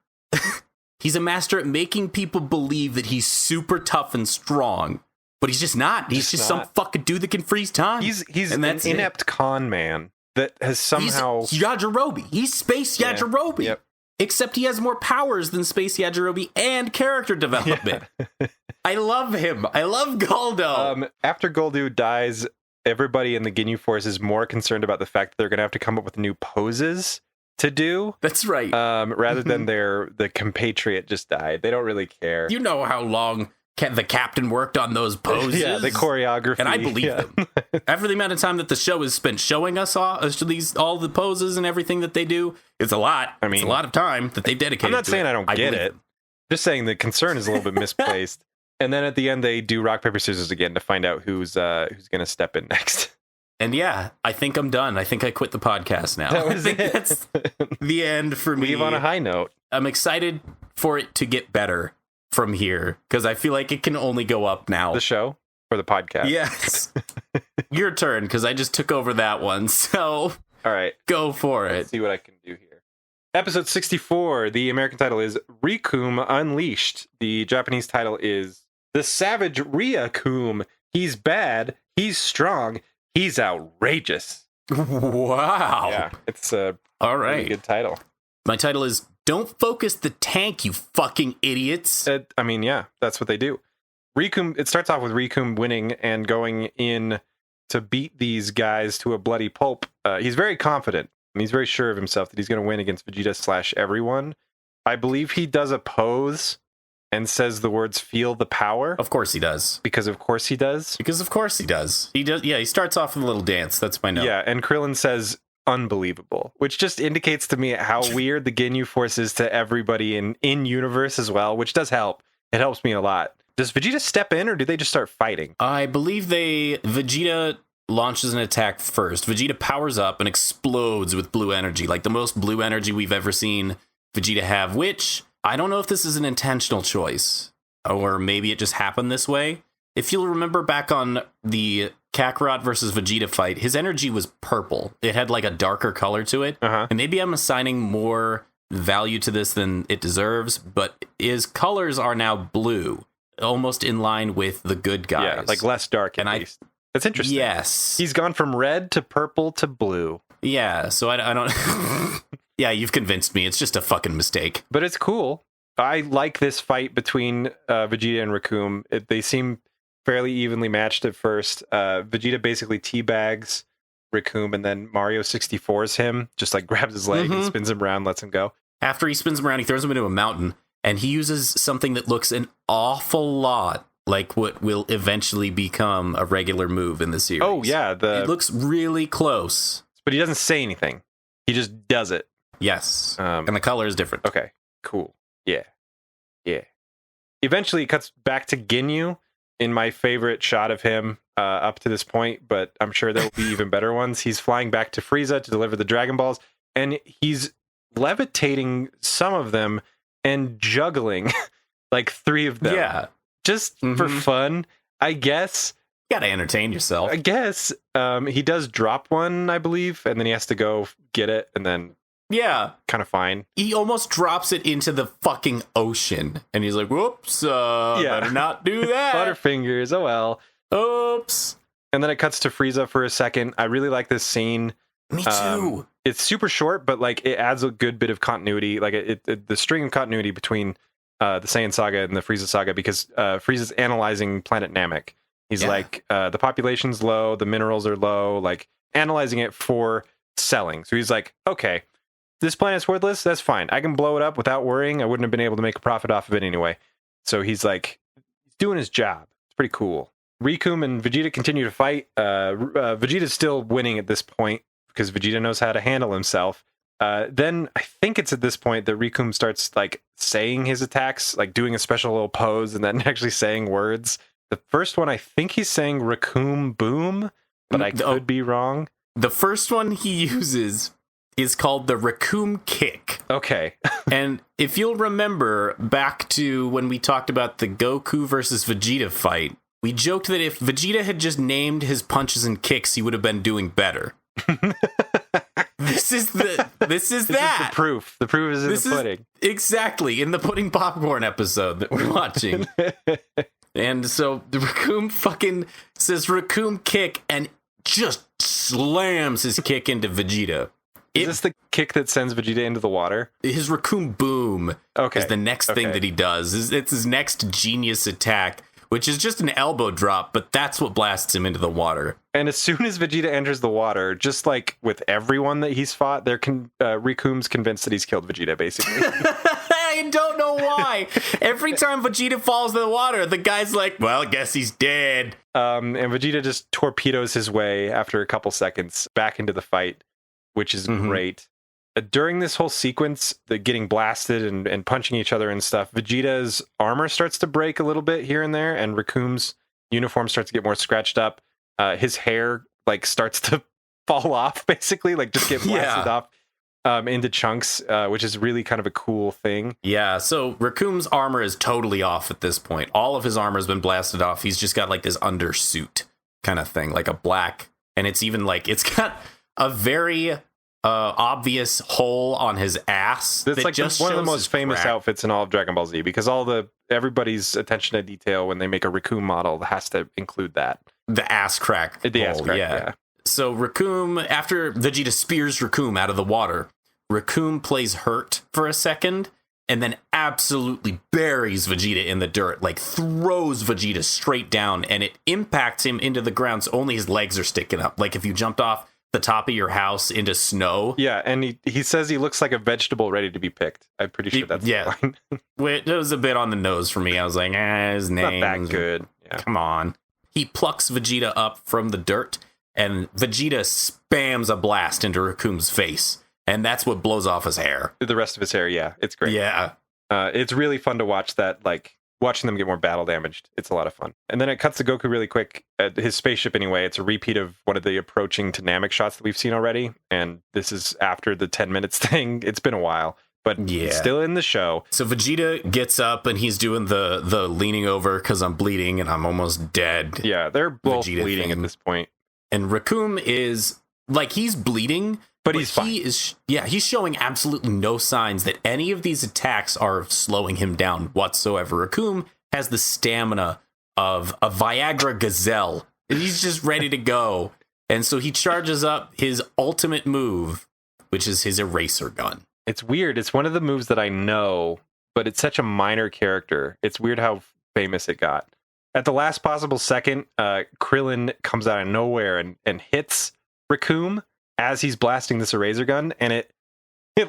He's a master at making people believe that he's super tough and strong. But he's just not. He's just some fucking dude that can freeze time. He's an inept con man that has somehow... He's Yajirobe. He's Space Yajirobe. Yep. Except he has more powers than Space Yajirobe and character development. Yeah. I love him. I love Goldo. After Goldo dies, everybody in the Ginyu Force is more concerned about the fact that they're going to have to come up with new poses to do. That's right. Rather than the compatriot just died. They don't really care. You know how long the captain worked on those poses. Yeah, the choreography. And I believe them. After the amount of time that the show has spent showing us all the poses and everything that they do, it's a lot. I mean, it's a lot of time that they've dedicated. I'm not saying I don't get it. Just saying the concern is a little bit misplaced. And then at the end, they do rock, paper, scissors again to find out who's going to step in next. And yeah, I think I'm done. I think I quit the podcast now. That's the end for me. Leave on a high note. I'm excited for it to get better from here because I feel like it can only go up now. The show or the podcast? Yes. Your turn, because I just took over that one. So, all right, go for it. Let's see what I can do here. Episode 64. The American title is Rikum Unleashed. The Japanese title is The Savage Riakum. He's bad. He's strong. He's outrageous. Wow. Yeah, it's a all right. Really good title. My title is Don't Focus the Tank, You Fucking Idiots. I mean, yeah, that's what they do. Rikum, it starts off with Rikum winning and going in to beat these guys to a bloody pulp. He's very confident. And he's very sure of himself that he's going to win against Vegeta / everyone. I believe he does a pose and says the words "feel the power." Of course he does. Because of course he does. Because of course he does. He does. Yeah, he starts off with a little dance. That's my note. Yeah, and Krillin says unbelievable, which just indicates to me how weird the Ginyu Force is to everybody in universe as well, which does help. It helps me a lot. Does Vegeta step in, or do they just start fighting? I believe Vegeta launches an attack first. Vegeta powers up and explodes with blue energy, like the most blue energy we've ever seen Vegeta have, which I don't know if this is an intentional choice, or maybe it just happened this way. If you'll remember back on the Kakarot versus Vegeta fight, his energy was purple. It had like a darker color to it. And maybe I'm assigning more value to this than it deserves, but his colors are now blue, almost in line with the good guys. Yeah, like less dark at least. That's interesting. Yes. He's gone from red to purple to blue. Yeah, so I don't... Yeah, you've convinced me. It's just a fucking mistake. But it's cool. I like this fight between Vegeta and Recoome. They seem fairly evenly matched at first. Vegeta basically teabags Recoome, and then Mario 64s him, just like grabs his leg and spins him around, lets him go. After he spins him around, he throws him into a mountain, and he uses something that looks an awful lot like what will eventually become a regular move in the series. Oh, yeah. It looks really close. But he doesn't say anything. He just does it. Yes. And the color is different. Okay, cool. Yeah. Eventually, it cuts back to Ginyu in my favorite shot of him up to this point, but I'm sure there will be even better ones. He's flying back to Frieza to deliver the Dragon Balls, and he's levitating some of them and juggling like 3 of them. Yeah. Just for fun, I guess. You gotta entertain yourself. I guess. He does drop one, I believe, and then he has to go get it, and then kind of fine. He almost drops it into the fucking ocean, and he's like, whoops, better not do that. Butterfingers, oh well. Oops. And then it cuts to Frieza for a second. I really like this scene. Me too. It's super short, but like it adds a good bit of continuity, like the string of continuity between the Saiyan saga and the Frieza saga, because Frieza's analyzing planet Namek. He's like, the population's low, the minerals are low, like analyzing it for selling. So he's like, okay, this planet's worthless, that's fine. I can blow it up without worrying. I wouldn't have been able to make a profit off of it anyway. So he's like, he's doing his job. It's pretty cool. Recoome and Vegeta continue to fight. Vegeta's still winning at this point because Vegeta knows how to handle himself. Then I think it's at this point that Recoome starts like saying his attacks, like doing a special little pose and then actually saying words. The first one, I think he's saying Recoome Boom, but I could be wrong. The first one he uses is called the Recoome Kick. Okay. And if you'll remember back to when we talked about the Goku versus Vegeta fight, we joked that if Vegeta had just named his punches and kicks, he would have been doing better. This is that. This is the proof. The proof is in the pudding. Exactly, in the Pudding Popcorn episode that we're watching. And so the Recoome fucking says Recoome Kick and just slams his kick into Vegeta. Is this the kick that sends Vegeta into the water? His Recoome Boom is the next thing that he does. It's his next genius attack, which is just an elbow drop, but that's what blasts him into the water. And as soon as Vegeta enters the water, just like with everyone that he's fought, Recoome's convinced that he's killed Vegeta, basically. I don't know why. Every time Vegeta falls in the water, the guy's like, well, I guess he's dead. And Vegeta just torpedoes his way after a couple seconds back into the fight, which is great. During this whole sequence, the getting blasted and punching each other and stuff, Vegeta's armor starts to break a little bit here and there, and Recoome's uniform starts to get more scratched up. His hair like starts to fall off, basically, like just get blasted off into chunks, which is really kind of a cool thing. Yeah, so Recoome's armor is totally off at this point. All of his armor has been blasted off. He's just got like this undersuit kind of thing, like a black, and it's even like it's got a very obvious hole on his ass. That's like one of the most famous outfits in all of Dragon Ball Z, because everybody's attention to detail when they make a Recoome model has to include that. The ass crack. The ass crack, yeah. So Recoome, after Vegeta spears Recoome out of the water, Recoome plays hurt for a second and then absolutely buries Vegeta in the dirt, like throws Vegeta straight down, and it impacts him into the ground, so only his legs are sticking up. Like if you jumped off the top of your house into snow. Yeah, and he says he looks like a vegetable ready to be picked. I'm pretty sure that's the line. It was a bit on the nose for me. I was like, his name's not that good. Yeah. Come on. He plucks Vegeta up from the dirt, and Vegeta spams a blast into Recoome's face, and that's what blows off his hair. The rest of his hair, yeah. It's great. Yeah. It's really fun to watch that, like, watching them get more battle damaged. It's a lot of fun. And then it cuts to Goku really quick at his spaceship anyway. It's a repeat of one of the approaching to Namek shots that we've seen already. And this is after the 10 minutes thing. It's been a while, but it's still in the show. So Vegeta gets up and he's doing the leaning over because I'm bleeding and I'm almost dead. Yeah, they're both Vegeta bleeding thing. at this point. And Raccoon is like, he's bleeding, but he's fine. He's showing absolutely no signs that any of these attacks are slowing him down whatsoever. Raccoon has the stamina of a Viagra gazelle. And he's just ready to go. And so he charges up his ultimate move, which is his eraser gun. It's weird. It's one of the moves that I know, but it's such a minor character. It's weird how famous it got. At the last possible second, Krillin comes out of nowhere and hits Raccoon as he's blasting this eraser gun, and it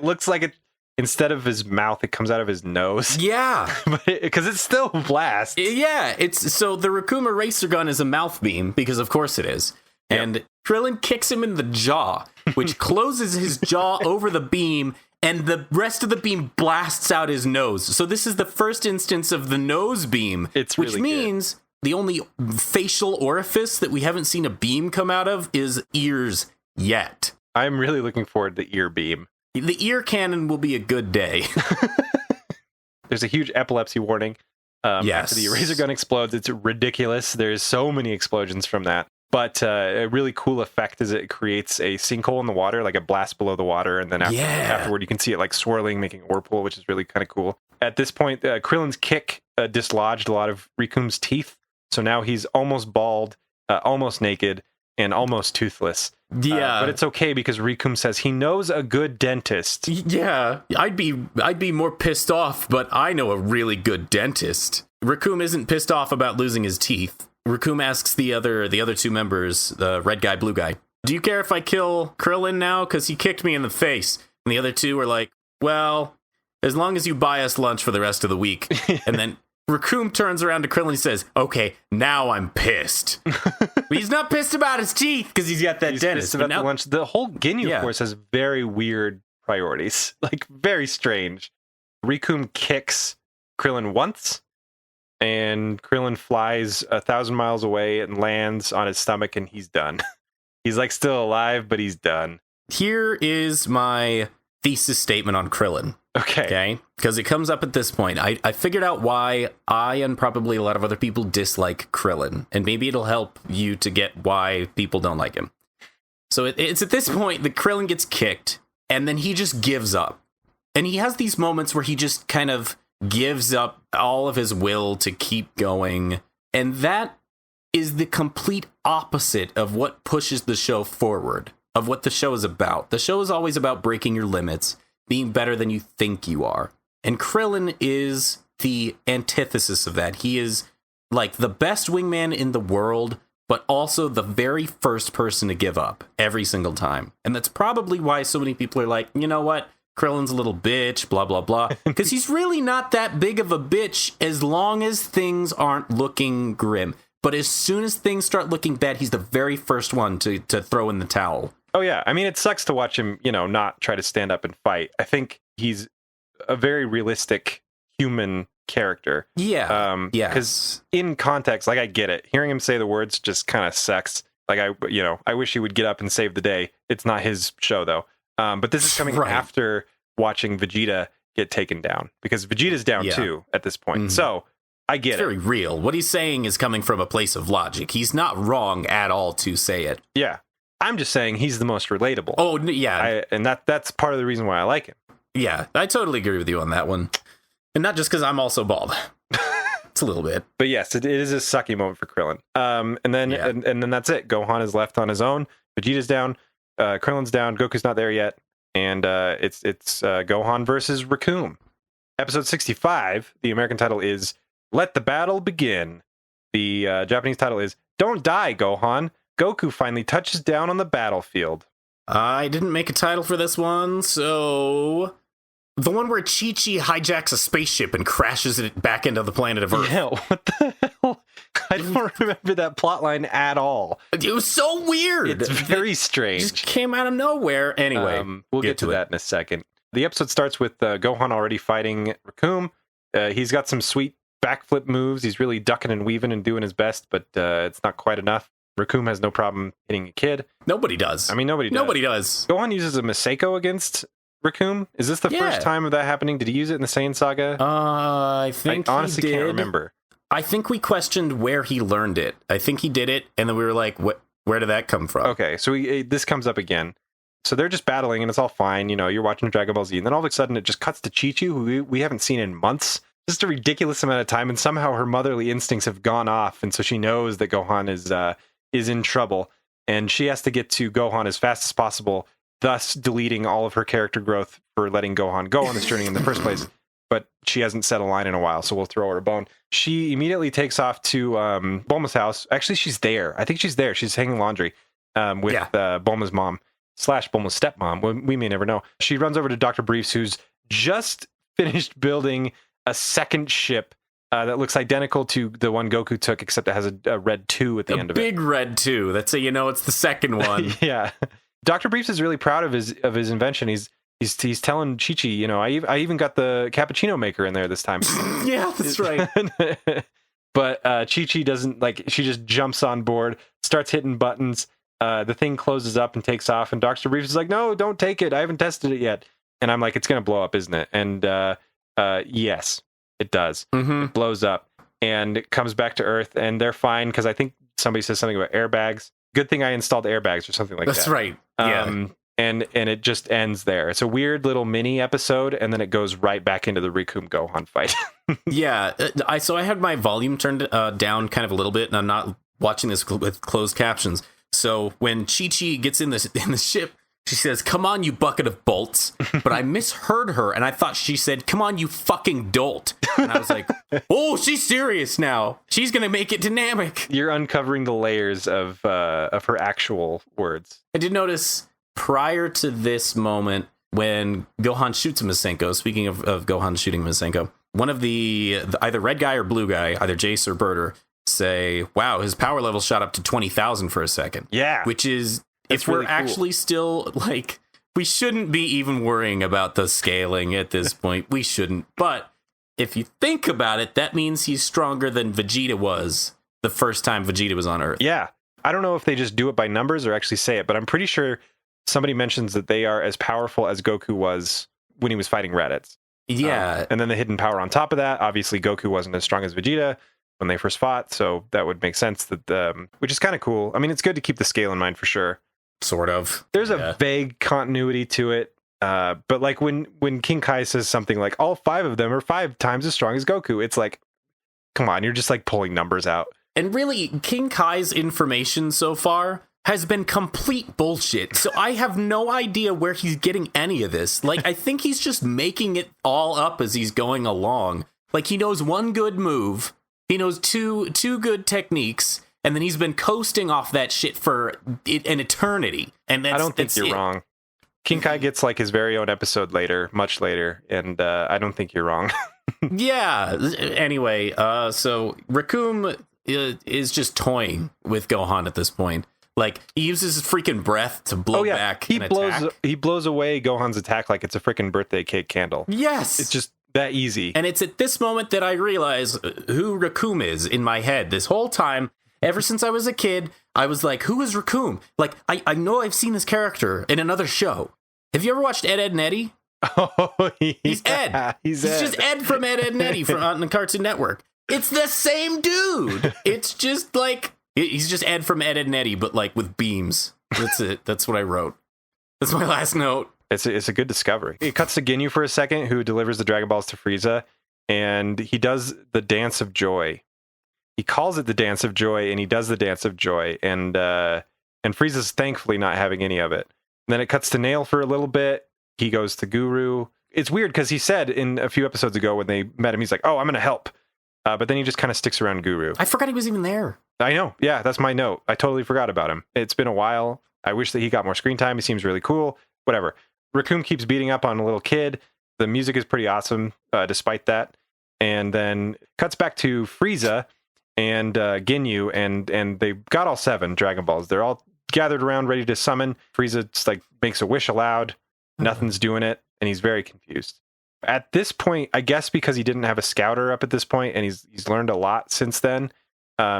looks like it, instead of his mouth, it comes out of his nose. Yeah. Because it still blasts. Yeah, so the Raccoon eraser gun is a mouth beam, because of course it is. Yep. And Krillin kicks him in the jaw, which closes his jaw over the beam, and the rest of the beam blasts out his nose. So this is the first instance of the nose beam, which means the only facial orifice that we haven't seen a beam come out of is ears yet. I'm really looking forward to the ear beam. The ear cannon will be a good day. There's a huge epilepsy warning. Yes. After the eraser gun explodes, it's ridiculous. There's so many explosions from that. But a really cool effect is it creates a sinkhole in the water, like a blast below the water. And then afterward, you can see it like swirling, making a whirlpool, which is really kind of cool. At this point, Krillin's kick dislodged a lot of Riku's teeth. So now he's almost bald, almost naked, and almost toothless. Yeah. But it's okay because Rikum says he knows a good dentist. Yeah, I'd be more pissed off, but I know a really good dentist. Rikum isn't pissed off about losing his teeth. Rikum asks the other two members, the red guy, blue guy, do you care if I kill Krillin now? Because he kicked me in the face. And the other two are like, well, as long as you buy us lunch for the rest of the week. And then Raccoon turns around to Krillin and says, okay, now I'm pissed. But he's not pissed about his teeth because he's got that dentist. Pissed about the lunch. The whole Ginyu Force has very weird priorities, like very strange. Raccoon kicks Krillin once, and Krillin flies 1,000 miles away and lands on his stomach, and he's done. He's like still alive, but he's done. Here is my thesis statement on Krillin. Okay. Because it comes up at this point. I figured out why I and probably a lot of other people dislike Krillin. And maybe it'll help you to get why people don't like him. So it's at this point that Krillin gets kicked, and then he just gives up. And he has these moments where he just kind of gives up all of his will to keep going. And that is the complete opposite of what pushes the show forward, of what the show is about. The show is always about breaking your limits, being better than you think you are. And Krillin is the antithesis of that. He is like the best wingman in the world, but also the very first person to give up every single time. And that's probably why so many people are like, you know what? Krillin's a little bitch, blah, blah, blah. Because he's really not that big of a bitch as long as things aren't looking grim. But as soon as things start looking bad, he's the very first one to throw in the towel. Oh, yeah. I mean, it sucks to watch him, not try to stand up and fight. I think he's a very realistic human character. Yeah. Because in context, like, I get it. Hearing him say the words just kind of sucks. Like, I wish he would get up and save the day. It's not his show, though. But this is coming after watching Vegeta get taken down. Because Vegeta's down, too, at this point. Mm-hmm. So I get it's very real. What he's saying is coming from a place of logic. He's not wrong at all to say it. Yeah. I'm just saying he's the most relatable. Oh, yeah. And that's part of the reason why I like him. Yeah, I totally agree with you on that one. And not just because I'm also bald. It's a little bit. But yes, it is a sucky moment for Krillin. And then that's it. Gohan is left on his own. Vegeta's down. Krillin's down. Goku's not there yet. And it's Gohan versus Raccoon. Episode 65, the American title is Let the Battle Begin. The Japanese title is Don't Die, Gohan. Goku finally touches down on the battlefield. I didn't make a title for this one, so the one where Chi-Chi hijacks a spaceship and crashes it back into the planet of Earth. Yeah, what the hell? I don't remember that plotline at all. It was so weird. It's very strange. It just came out of nowhere. Anyway, we'll get to that in a second. The episode starts with Gohan already fighting Raccoon. He's got some sweet backflip moves. He's really ducking and weaving and doing his best, but it's not quite enough. Raccoon has no problem hitting a kid. Nobody does. I mean, nobody does. Nobody does. Gohan uses a Maseko against Raccoon. Is this the first time of that happening? Did he use it in the Saiyan Saga? I think I honestly he did. can't remember. I think we questioned where he learned it. I think he did it, and then we were like, where did that come from? Okay, so this comes up again. So they're just battling, and it's all fine. You know, you're watching Dragon Ball Z, and then all of a sudden it just cuts to Chi-Chi, who we haven't seen in months. Just a ridiculous amount of time, and somehow her motherly instincts have gone off, and so she knows that Gohan is in trouble, and she has to get to Gohan as fast as possible, thus deleting all of her character growth for letting Gohan go on this journey in the first place. But she hasn't said a line in a while, so we'll throw her a bone. She immediately takes off to Bulma's house. Actually, she's there. I think she's there. She's hanging laundry with Bulma's mom / Bulma's stepmom. We may never know. She runs over to Dr. Briefs, who's just finished building a second ship that looks identical to the one Goku took, except it has a red 2 at the end of it. A big red 2. That's it's the second one. Yeah. Dr. Briefs is really proud of his invention. He's telling Chi-Chi, I even got the cappuccino maker in there this time. Yeah, that's right. But Chi-Chi doesn't, she just jumps on board, starts hitting buttons. The thing closes up and takes off, and Dr. Briefs is like, no, don't take it. I haven't tested it yet. And I'm like, it's going to blow up, isn't it? And yes, it does. Mm-hmm. It blows up, and it comes back to Earth, and they're fine, because I think somebody says something about airbags. Good thing I installed airbags or something like that. That's right. Yeah. And it just ends there. It's a weird little mini episode, and then it goes right back into the Raccoon Gohan fight. Yeah, I had my volume turned down kind of a little bit, and I'm not watching this with closed captions. So when Chi-Chi gets in the ship, she says, "Come on, you bucket of bolts." But I misheard her, and I thought she said, "Come on, you fucking dolt." And I was like, "Oh, she's serious now. She's gonna make it dynamic." You're uncovering the layers of her actual words. I did notice prior to this moment when Gohan shoots a Masenko. Speaking of Gohan shooting Masenko, one of the either red guy or blue guy, either Jace or Birder, say, "Wow, his power level shot up to 20,000 for a second." Yeah, which is. It's if we're really cool. actually still, we shouldn't be even worrying about the scaling at this point. We shouldn't. But if you think about it, that means he's stronger than Vegeta was the first time Vegeta was on Earth. Yeah. I don't know if they just do it by numbers or actually say it, but I'm pretty sure somebody mentions that they are as powerful as Goku was when he was fighting Raditz. Yeah. And then the hidden power on top of that, obviously Goku wasn't as strong as Vegeta when they first fought, so that would make sense, that which is kind of cool. I mean, it's good to keep the scale in mind for sure. Sort of. There's a vague continuity to it, but when King Kai says something like all 5 of them are 5 times as strong as Goku, it's like, come on, you're just pulling numbers out. And really, King Kai's information so far has been complete bullshit. So I have no idea where he's getting any of this. I think he's just making it all up as he's going along. He knows one good move, he knows two good techniques, and then he's been coasting off that shit for an eternity. And I don't think you're wrong. King Kai gets his very own episode later, much later, and I don't think you're wrong. Yeah. Anyway, so Raccoon is just toying with Gohan at this point. He uses his freaking breath to blow back an attack. He blows away Gohan's attack like it's a freaking birthday cake candle. Yes. It's just that easy. And it's at this moment that I realize who Raccoon is in my head. This whole time, ever since I was a kid, I was like, who is Raccoon? I know I've seen this character in another show. Have you ever watched Ed, Edd and Eddy? Oh, yeah. He's Ed. He's just Ed from Ed, Edd and Eddy on the Cartoon Network. It's the same dude. It's just he's just Ed from Ed, Edd and Eddy, but with beams. That's it. That's what I wrote. That's my last note. It's a good discovery. It cuts to Ginyu for a second, who delivers the Dragon Balls to Frieza, and he does the Dance of Joy. He calls it the Dance of Joy, and he does the Dance of Joy, and Frieza's thankfully not having any of it. And then it cuts to Nail for a little bit. He goes to Guru. It's weird because he said in a few episodes ago when they met him, he's like, "Oh, I'm going to help," but then he just kind of sticks around Guru. I forgot he was even there. I know. Yeah, that's my note. I totally forgot about him. It's been a while. I wish that he got more screen time. He seems really cool. Whatever. Raccoon keeps beating up on a little kid. The music is pretty awesome, despite that. And then cuts back to Frieza and Ginyu, and they got all 7 Dragon Balls. They're all gathered around, ready to summon. Frieza just makes a wish aloud. Nothing's doing it, and he's very confused. At this point, I guess because he didn't have a scouter up at this point, and he's learned a lot since then,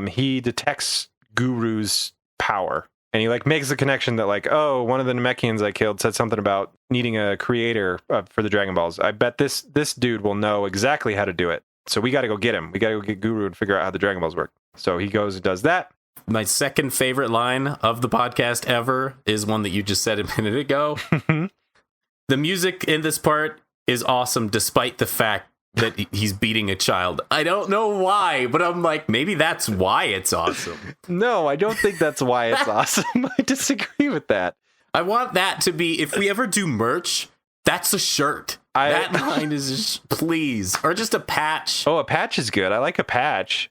he detects Guru's power. And he like makes the connection that like, oh, one of the Namekians I killed said something about needing a creator for the Dragon Balls. I bet this dude will know exactly how to do it. So we got to go get him. We got to go get Guru and figure out how the Dragon Balls work. So he goes and does that. My second favorite line of the podcast ever is one that you just said a minute ago. The music in this part is awesome, despite the fact that he's beating a child. I don't know why, but I'm like, maybe that's why it's awesome. No, I don't think that's why it's awesome. I disagree with that. I want that to be, if we ever do merch, that's a shirt. That line is please. Or just a patch. Oh, a patch is good. I like a patch.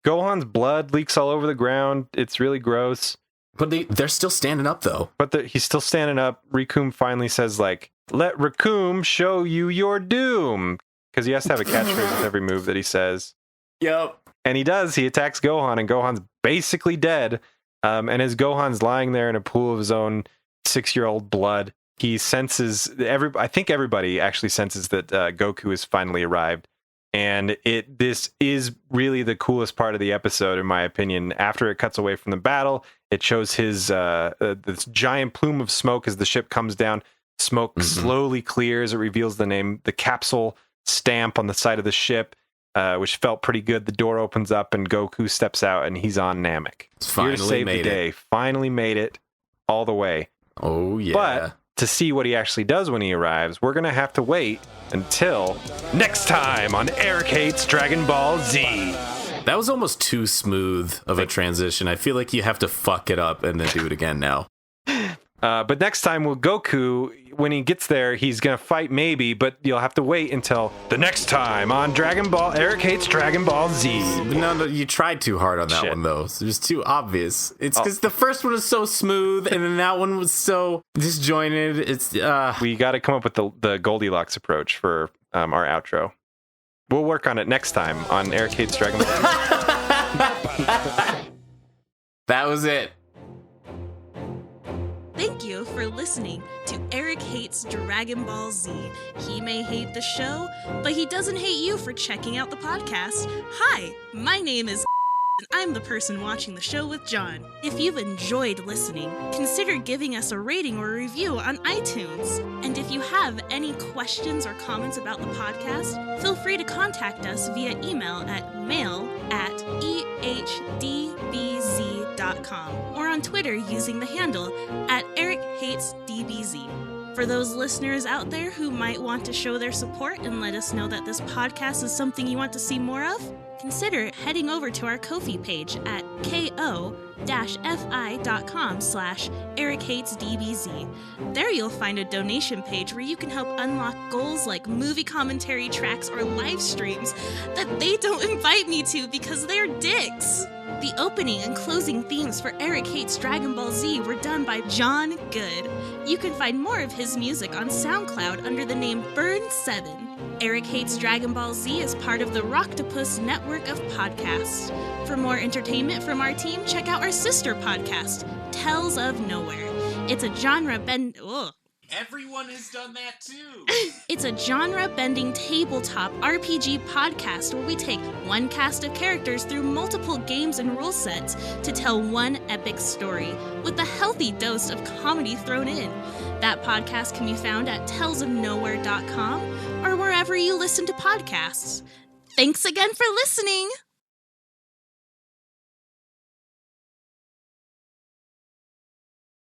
Gohan's blood leaks all over the ground. It's really gross. But they're still standing up, though. But he's still standing up. Rikum finally says, like, let Rikum show you your doom. Because he has to have a catchphrase with every move that he says. Yep. And he does. He attacks Gohan, and Gohan's basically dead. And as Gohan's lying there in a pool of his own 6-year-old blood, he senses... I think everybody actually senses that Goku has finally arrived. And this is really the coolest part of the episode, in my opinion. After it cuts away from the battle, it shows his this giant plume of smoke as the ship comes down. Smoke slowly clears. It reveals the capsule stamp on the side of the ship, which felt pretty good. The door opens up and Goku steps out, and he's on Namek. Finally here to save the day. Finally made it all the way. Oh yeah. But to see what he actually does when he arrives, we're gonna have to wait until next time on Eric Hates Dragon Ball Z. That was almost too smooth of a transition. I feel like you have to fuck it up and then do it again now. But next time, Goku, when he gets there, he's going to fight maybe, but you'll have to wait until the next time on Dragon Ball, Eric Hates Dragon Ball Z. No, you tried too hard on that one, though. It was too obvious. It's because the first one was so smooth, and then that one was so disjointed. It's We got to come up with the Goldilocks approach for our outro. We'll work on it next time on Eric Hates Dragon Ball Z. That was it. Thank you for listening to Eric Hates Dragon Ball Z. He may hate the show, but he doesn't hate you for checking out the podcast. Hi, my name is and I'm the person watching the show with John. If you've enjoyed listening, consider giving us a rating or review on iTunes. And if you have any questions or comments about the podcast, feel free to contact us via email at mail@ehdbz.com or on Twitter using the handle @EricHatesDBZ. For those listeners out there who might want to show their support and let us know that this podcast is something you want to see more of, consider heading over to our Ko-fi page at ko-fi.com/EricHatesDBZ. There you'll find a donation page where you can help unlock goals like movie commentary tracks or live streams that they don't invite me to because they're dicks. The opening and closing themes for Eric Hates Dragon Ball Z were done by John Good. You can find more of his music on SoundCloud under the name Burn7. Eric Hates Dragon Ball Z is part of the Rocktopus network of podcasts. For more entertainment from our team, check out our sister podcast, Tales of Nowhere. It's a genre-bend... Ugh. Everyone has done that too. It's a genre-bending tabletop RPG podcast where we take one cast of characters through multiple games and rule sets to tell one epic story, with a healthy dose of comedy thrown in. That podcast can be found at tellsofnowhere.com or wherever you listen to podcasts. Thanks again for listening!